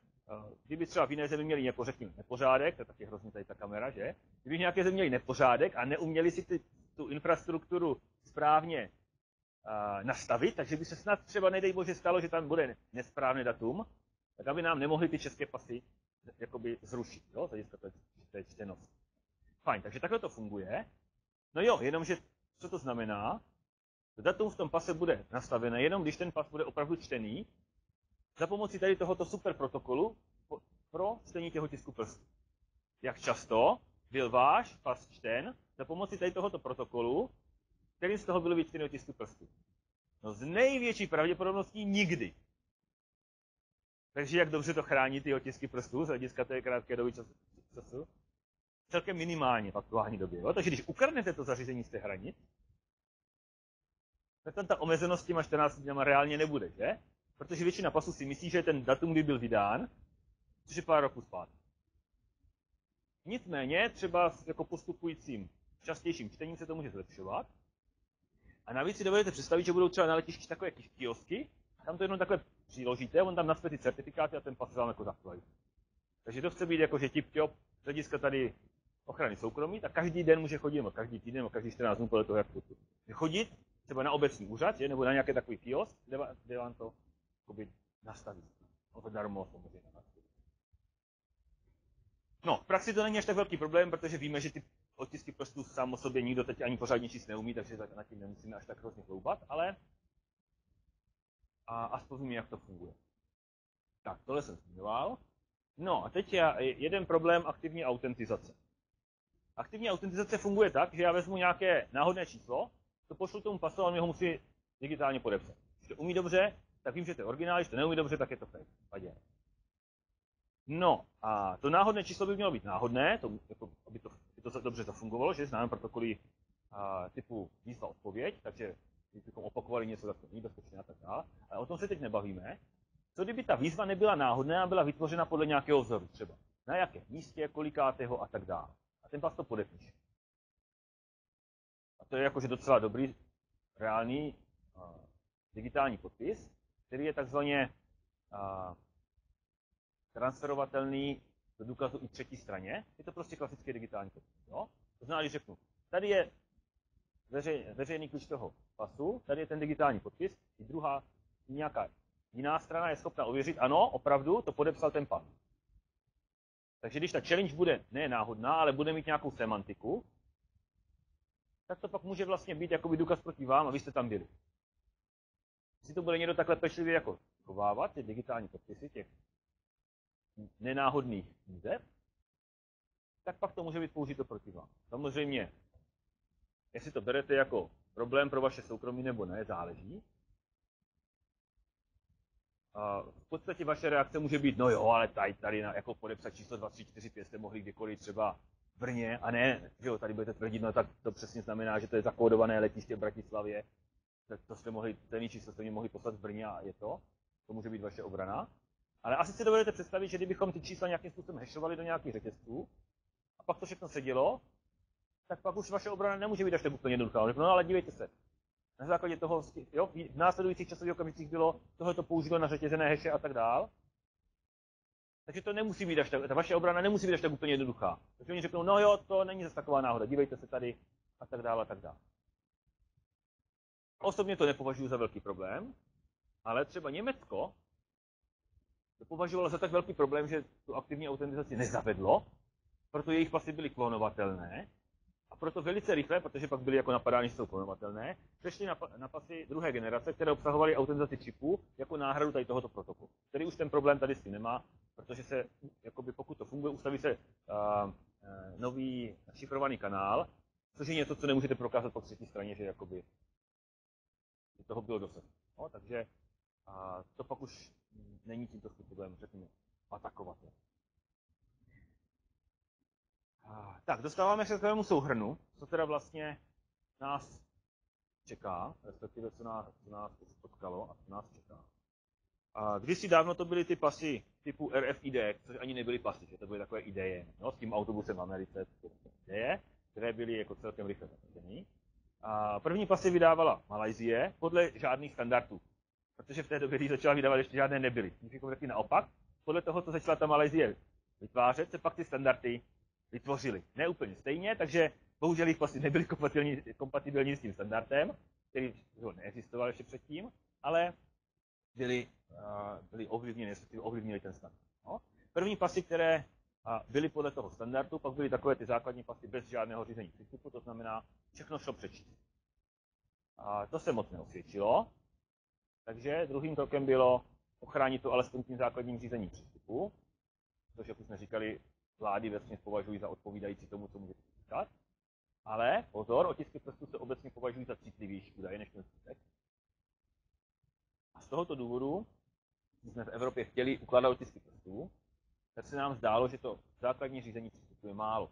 kdyby třeba v jiné zemi měli jako řekněme nepořádek, to je taky hrozně tady ta kamera, že? Kdyby nějaké země měli nepořádek a neuměli si tu infrastrukturu správně nastavit, takže by se snad třeba nedej bože stalo, že tam bude nesprávné datum, tak aby nám nemohli ty české pasy jakoby zrušit, jo, z hlediska té čtenosti. Fajn, takže takhle to funguje. No jo, jenomže co to znamená? Datum v tom pase bude nastavené jenom, když ten pas bude opravdu čtený za pomocí tady tohoto super protokolu pro čtení těch otisků prstů. Jak často byl váš pas čten za pomocí tady tohoto protokolu, kterým z toho byly vyčteny otisky prstů? No z největší pravděpodobností nikdy. Takže jak dobře to chrání ty otisky prstů z hlediska té krátké doby času? Celkem minimálně v aktuální době. Jo? Takže když ukradnete to zařízení z té hranic, tak tam ta omezenost těma 14 dněma reálně nebude, že? Protože většina pasů si myslí, že ten datum, kdy byl vydán, což je pár roků zpátky. Nicméně třeba s jako postupujícím častějším čtením se to může zlepšovat. A navíc si dovedete představit, že budou třeba na letišti takové kiosky, tam to jenom takhle přiložíte, on tam naspět ty certifikáty a ten pas vám jako zaktualizuje. Takže to chce být jako, že tip-top, z hlediska tady ochrany soukromí, tak každý den může chodit, nebo každý týden, nebo každý 14 dnů podle toho, jak to chodit, třeba na obecní úřad, je, nebo na nějaký takový kiosk, kde vám to nastaví. No to darmo samozřejmě nastaví. No, v praxi to není až tak velký problém, protože víme, že ty otisky prstů sám o sobě nikdo teď ani pořádně číst neumí, takže nad tím nemusíme až tak hrozně hloubat, ale a aspoň vím, jak to funguje. Tak, tohle jsem zmiňoval. No a teď je jeden problém aktivní autentizace. Aktivní autentizace funguje tak, že já vezmu nějaké náhodné číslo, to pošlu tomu pasu a on mi ho musí digitálně podepsat. Když to umí dobře, tak vím, že to je originál, když to neumí dobře, tak je to fake. Padě. No a to náhodné číslo by mělo být náhodné, aby to dobře zafungovalo, že známe protokoly typu výzva odpověď, takže když bychom opakovali něco, tak to není bezpečné a tak dále. Ale o tom se teď nebavíme. Co kdyby ta výzva nebyla náhodná a byla vytvořena podle nějakého vzoru třeba? Na jakém místě, kolikátého a tak dále. A ten pas to podepíše. A to je jakože docela dobrý, reálný digitální podpis, který je takzvaně transferovatelný do důkazu i třetí straně. Je to prostě klasický digitální podpis. Jo? To znamená, když řeknu, tady je veřejný klíč toho pasu, tady je ten digitální podpis, i druhá, nějaká jiná strana je schopna ověřit, ano, opravdu, to podepsal ten pan. Takže když ta challenge bude ne náhodná, ale bude mít nějakou semantiku, tak to pak může vlastně být jakoby důkaz proti vám a vy jste tam byli. Jestli to bude někdo takhle pečlivě jako chovávat, ty digitální podpisy těch nenáhodných výzev, tak pak to může být použito proti vám. Samozřejmě, jestli to berete jako problém pro vaše soukromí nebo ne, záleží. V podstatě vaše reakce může být, no jo, ale tady jako podepsat číslo 2, 3, 4, 5 jste mohli kdykoliv třeba v Brně, a ne, že jo, tady budete tvrdit, no tak to přesně znamená, že to je zakódované letiště v Bratislavě, tak to jste mohli, ten číslo jste mi mohli poslat v Brně a je to může být vaše obrana. Ale asi si dovedete představit, že kdybychom ty čísla nějakým způsobem hashovali do nějakých řetězců a pak to všechno sedělo, tak pak už vaše obrana nemůže být až tak úplně jednoduchá. No ale dívejte se, na základě toho, jo, v následujících časových okamžicích bylo, tohle to použilo na řetězené haše a tak dál. Takže to nemusí být až tak, ta vaše obrana nemusí být až tak úplně jednoduchá. Takže oni řeknou, no jo, to není zase taková náhoda, dívejte se tady a tak dále a tak dále. Osobně to nepovažuji za velký problém, ale třeba Německo to považovalo za tak velký problém, že tu aktivní autentizaci nezavedlo, proto jejich pasy byly klonovatelné a proto velice rychle, protože pak byly jako napadány, že jsou klonovatelné, přešli na pasy druhé generace, které obsahovaly autentizaci čipů jako náhradu tady tohoto protokolu. Který už ten problém tady s tím nemá, protože se, jakoby, pokud to funguje, ustaví se nový šifrovaný kanál, což je něco, co nemůžete prokázat po třetí straně, že jakoby toho bylo dost. No, takže to pak už není tímto způsobem, řekněme, atakovat. Tak, dostáváme se k takovému souhrnu, co teda vlastně nás čeká, respektive co nás potkalo a co nás čeká. Kdysi dávno to byly ty pasy typu RFID, což ani nebyly pasy, že to byly takové ideje, no, s tím autobusem v Americe, ideje, které byly jako celkem rychle zasažené. První pasy vydávala Malajsie podle žádných standardů, protože v té době, když začala vydávat, ještě žádné nebyly. Bychom řekli naopak, podle toho, co začala ta Malajsie vytvářet, se pak ty standardy vytvořili. Ne úplně stejně, takže bohužel jich pasy nebyly kompatibilní s tím standardem, který neexistoval ještě předtím, ale byly ovlivnili ten standard. No. První pasy, které byly podle toho standardu, pak byly takové ty základní pasy bez žádného řízení přístupu, to znamená, všechno šlo přečíst. To se moc neosvědčilo, takže druhým krokem bylo ochránit to alespoň tím základním řízením přístupu, což, jak už jsme říkali, vlády vesměs považují za odpovídající tomu, co může říkat. Ale pozor, otisky prstů se obecně považují za citlivější údaje než ten spisek. A z tohoto důvodu, když jsme v Evropě chtěli ukládat otisky prstů, tak se nám zdálo, že to základní řízení přístupu je málo.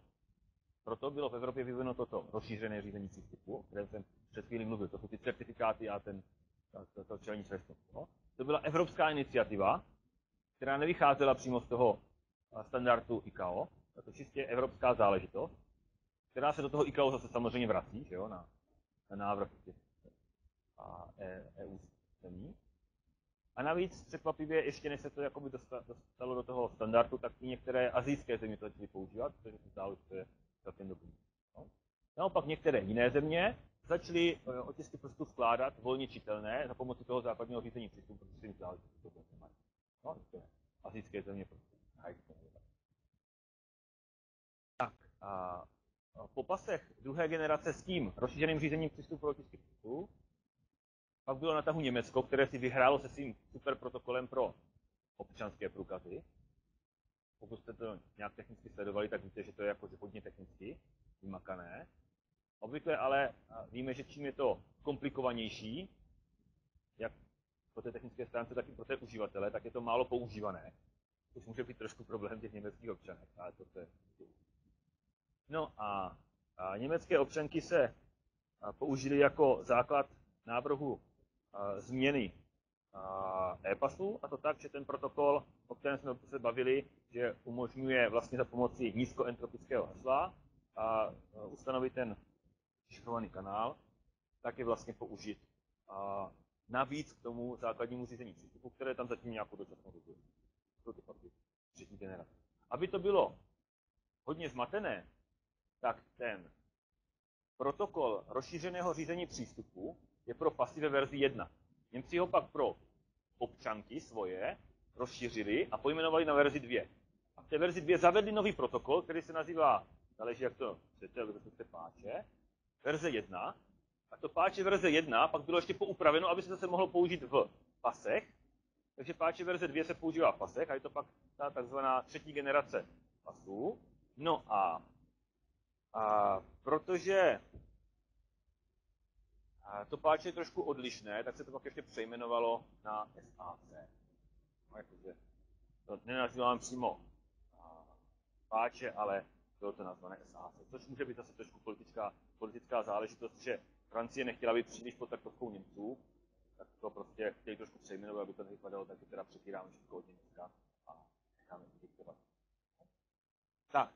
Proto bylo v Evropě vyvinuto toto rozšířené řízení přístupu, o kterém jsem před chvílí mluvil. To jsou ty certifikáty a to čelní trestnost. To byla evropská iniciativa, která nevycházela přímo z toho standardu ICAO, to je čistě evropská záležitost, která se do toho ICAO zase samozřejmě vrací, že jo, na návrh těch EU zemí. A navíc překvapivě, ještě než se to jakoby dostalo do toho standardu, tak i některé asijské země to začaly používat, protože se zdálo, že to je celkem dobrý. No. Naopak některé jiné země začaly otisky prstů skládat volně čitelné za pomocí toho základního řízení přístupu, protože si zdálo, že to nemají. No, asijské země prostě. Tak, po pasech druhé generace s tím rozšířeným řízením přístupu pro otisky prstů Pak bylo na tahu Německo, které si vyhrálo se svým super protokolem pro občanské průkazy. Pokud jste to nějak technicky sledovali, tak víte, že to je jako hodně technicky vymakané. Obvykle ale víme, že čím je to komplikovanější, jak po té technické stránce, tak i pro té uživatele, tak je to málo používané. Což může být trošku problém těch německých občanek. Ale to je... No a německé občanky se použily jako základ návrhu změny e-pasu, a to tak, že ten protokol, o kterém jsme se bavili, že umožňuje vlastně za pomocí nízkoentropického hesla a ustanovit ten šifrovaný kanál, tak je vlastně použit navíc k tomu základnímu řízení přístupu, které tam zatím nějakou dočasnou dobu. To ty fakty třetí generace. Aby to bylo hodně zmatené, tak ten protokol rozšířeného řízení přístupu je pro pasy ve verzi 1. Němci ho pak pro občanky svoje rozšířili a pojmenovali na verzi 2. A v té verzi 2 zavedli nový protokol, který se nazývá, záleží jak to chcete, ale to páče, verze 1. A to páče verze 1 pak bylo ještě poupraveno, aby se zase mohlo použít v pasech. Takže páče verze 2 se používá v pasech a je to pak ta takzvaná třetí generace pasů. No a protože to páče je trošku odlišné, tak se to pak ještě přejmenovalo na SAC. No, jakože to nenazývám přímo páče, ale bylo to nazvané SAC. Což může být zase trošku politická záležitost, že Francie nechtěla být příliš pod taktovkou Němců, tak to prostě chtěli trošku přejmenovat, aby to nevypadalo, tak teda přepíráme všechno od Německa a necháme to diktovat. Tak,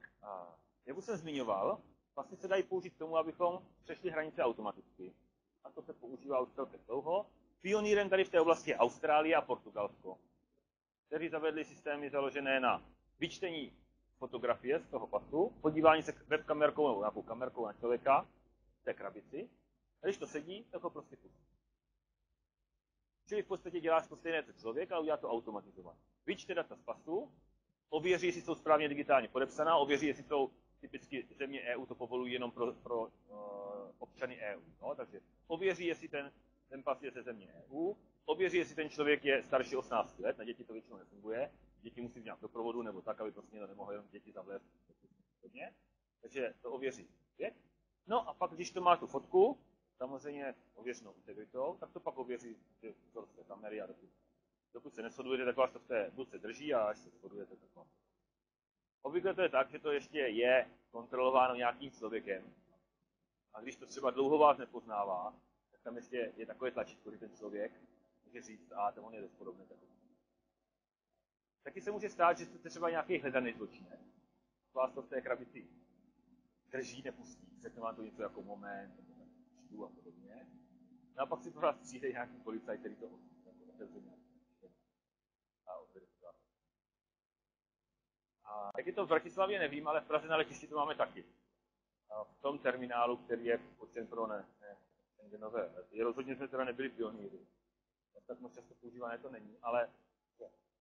jak už jsem zmiňoval, vlastně se dají použít k tomu, abychom přešli hranice automaticky. A to se používá už celkem dlouho. Pionýrem tady v té oblasti je Austrálie a Portugalsko, kteří zavedli systémy založené na vyčtení fotografie z toho pasu, podívání se webkamerkou nebo nějakou kamerkou na člověka v té krabici. A když to sedí, tak ho prostě pustí. Čili v podstatě děláš to stejné co člověk, ale udělá to automatizovaně. Vyčte data z pasu, ověří, jestli jsou správně digitálně podepsaná, ověří, jestli jsou typicky země EU, to povolují jenom pro občany EU. No? Takže ověří, jestli ten pas je ze země EU, ověří, jestli ten člověk je starší 18 let, na děti to většinou nefunguje, děti musí být nějak doprovodu, nebo tak, aby prostě nemohlo jenom děti zavlézt. Takže to ověří věk. No a pak, když to má tu fotku, samozřejmě ověřenou integritou, tak to pak ověří vzor z té kamery a dokud se neshodujete, tak vás to v té budce drží a až se shodujete, tak vám. Obvykle to je tak, že to ještě je kontrolováno nějakým člověkem. A když to třeba dlouho vás nepoznává, tak tam ještě je takové tlačítko, kdy ten člověk může říct, ten on je dost podobný. Taky se může stát, že jste třeba nějaký hledaný zločinec. Vás to v té krabici drží, nepustí. Řekne vám to něco jako moment, nebo čtu a podobně. No a pak si po vás přijde nějaký policajt, který to otevře. A jak je to v Bratislavě, nevím, ale v Praze na letišti to máme taky. V tom terminálu, který je určen pro nové lety. Rozhodně jsme teda nebyli pionýři. Tak moc často používané to není, ale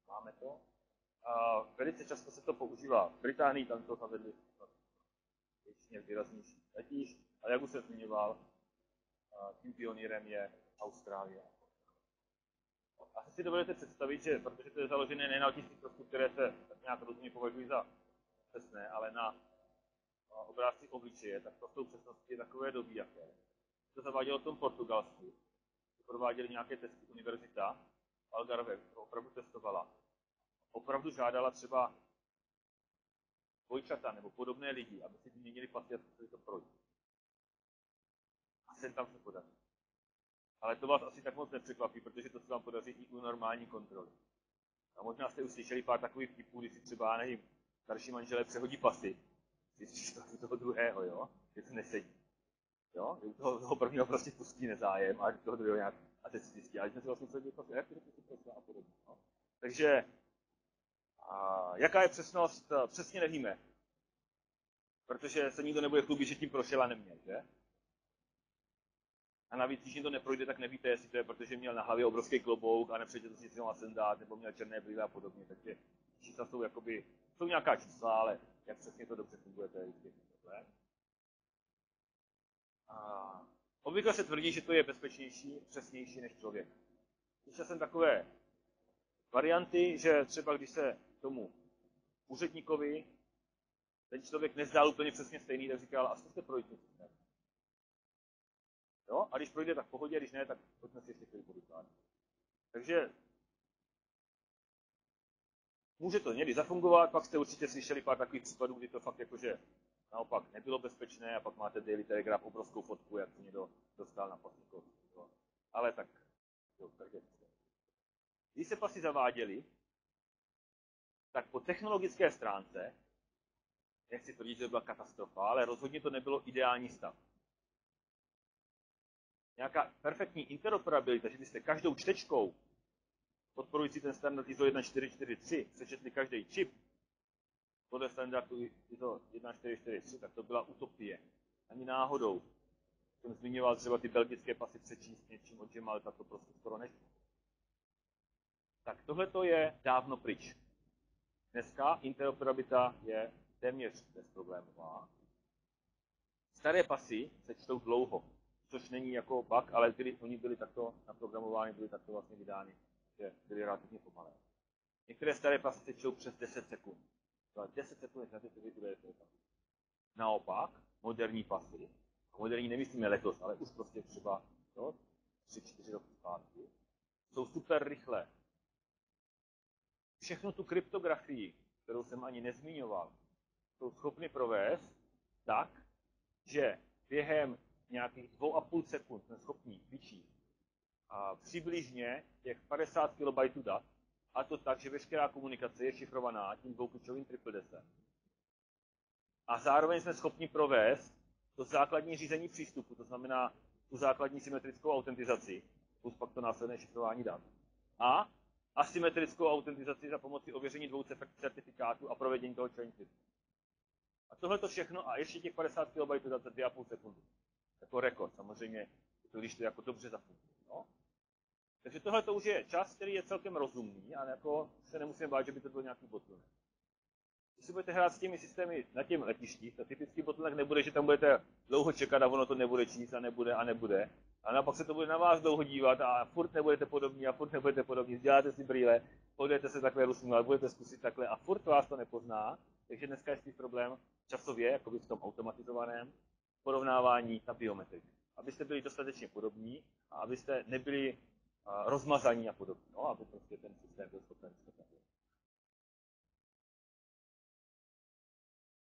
máme to. Velice často se to používá v Británii, tam to zavedli většině výraznější letišť, ale jak už jsem zmiňoval, tím pionýrem je Austrálie. Asi si dovedete představit, že protože to je založené ne na otiských prstů, které se tak nějak rozumně považují za přesné, ale na obrázky obličeje, tak to jsou přesnosti takové doby, jaké. To zavádělo v tom Portugalsku. Prováděli nějaké testy univerzita, Algarve to opravdu testovala. Opravdu žádala třeba dvojčata nebo podobné lidi, aby si vyměnili pasy a zkusili to projít. A sem tam se podaří. Ale to vás asi tak moc nepřekvapí, protože to se vám podaří i u normální kontroly. A možná jste už slyšeli pár takových typů, kdy si třeba, nevím, starší manželé přehodí pasy, když to toho druhého, jo, že to nesedí. Jo, že u toho prvního prostě pustí nezájem a toho druhého nějak, a teď si zjistí, ale jsme si vlastně přehodili pasy, jak to prostě a podobně. No. Takže, jaká je přesnost, přesně nevíme. Protože se nikdo nebude chlubit, že tím prošel a neměl, že? A navíc, když jim to neprojde, tak nevíte, jestli to je, protože měl na hlavě obrovský klobouk a nepřijde to si s těma sendát, nebo měl černé brýle a podobně. Takže čísla jsou jakoby, jsou nějaká čísla, ale jak přesně to dobře funguje, to je vždycky problém. Obvykle se tvrdí, že to je bezpečnější, přesnější než člověk. Slyšel jsem takové varianty, že třeba když se tomu úředníkovi ten člověk nezdál úplně přesně stejný, tak říkal, a zkuste projít ten systém. Jo? A když projde, tak v pohodě, když ne, tak pojďme si ještě chvíli povykládat. Takže může to někdy zafungovat, pak jste určitě slyšeli pár takových případů, kdy to fakt jakože naopak nebylo bezpečné a pak máte Daily Telegraph obrovskou fotku, jak to někdo dostal na pasníkov. Ale tak, jo, takže. Když se pasy zaváděly, tak po technologické stránce, nechci tvrdit, že to byla katastrofa, ale rozhodně to nebylo ideální stav. Nějaká perfektní interoperabilita, že byste každou čtečkou podporující ten standard ISO 1443 přečetli každý čip podle standardu ISO 1443, tak to byla utopie. Ani náhodou. Jsem zmiňoval třeba ty belgické pasy přečíst něčím od Gemal, tak to prostě skoro nešlo. Tak tohle to je dávno pryč. Dneska interoperabilita je téměř bezproblémová. Staré pasy se čtou dlouho, což není jako bug, ale oni byli takto naprogramovány, byly takto vlastně vydány, že byly relativně pomalé. Některé staré pasy se čtou přes 10 sekund. 10 sekund na ty pasy. Naopak, moderní pasy, moderní nemyslíme letos, ale už prostě třeba 3-4 roky zpátky, jsou super rychlé. Všechnu tu kryptografii, kterou jsem ani nezmiňoval, jsou schopni provést tak, že během nějakých 2,5 sekund jsme schopni vyčíst přibližně těch 50 KB dat, a to tak, že veškerá komunikace je šifrovaná tím dvouklíčovým triple desem. A zároveň jsme schopni provést to základní řízení přístupu, to znamená tu základní symetrickou autentizaci, plus pak to následné šifrování dat. A asymetrickou autentizaci za pomoci ověření dvou certifikátů a provedení toho chain splitting. A tohle to všechno a ještě těch 50 KB dat za 2,5 sekundy. Jako rekord, samozřejmě, když to jako dobře zafunguje. No? Takže tohle to už je čas, který je celkem rozumný a jako se nemusíme bát, že by to byl nějaký bottleneck. Když si budete hrát s těmi systémy na těm letištích, tak typický bottleneck nebude, že tam budete dlouho čekat a ono to nebude číst a nebude. A naopak se to bude na vás dlouho dívat a furt nebudete podobní, děláte si brýle, podejte se takhle usmívat, budete zkusit takhle a furt vás to nepozná. Takže dneska je spíš problém časově, jako v tom automatizovaném, porovnávání na biometrii. Abyste byli dostatečně podobní a abyste nebyli rozmazaní a podobně, no, aby prostě ten systém byl schopen.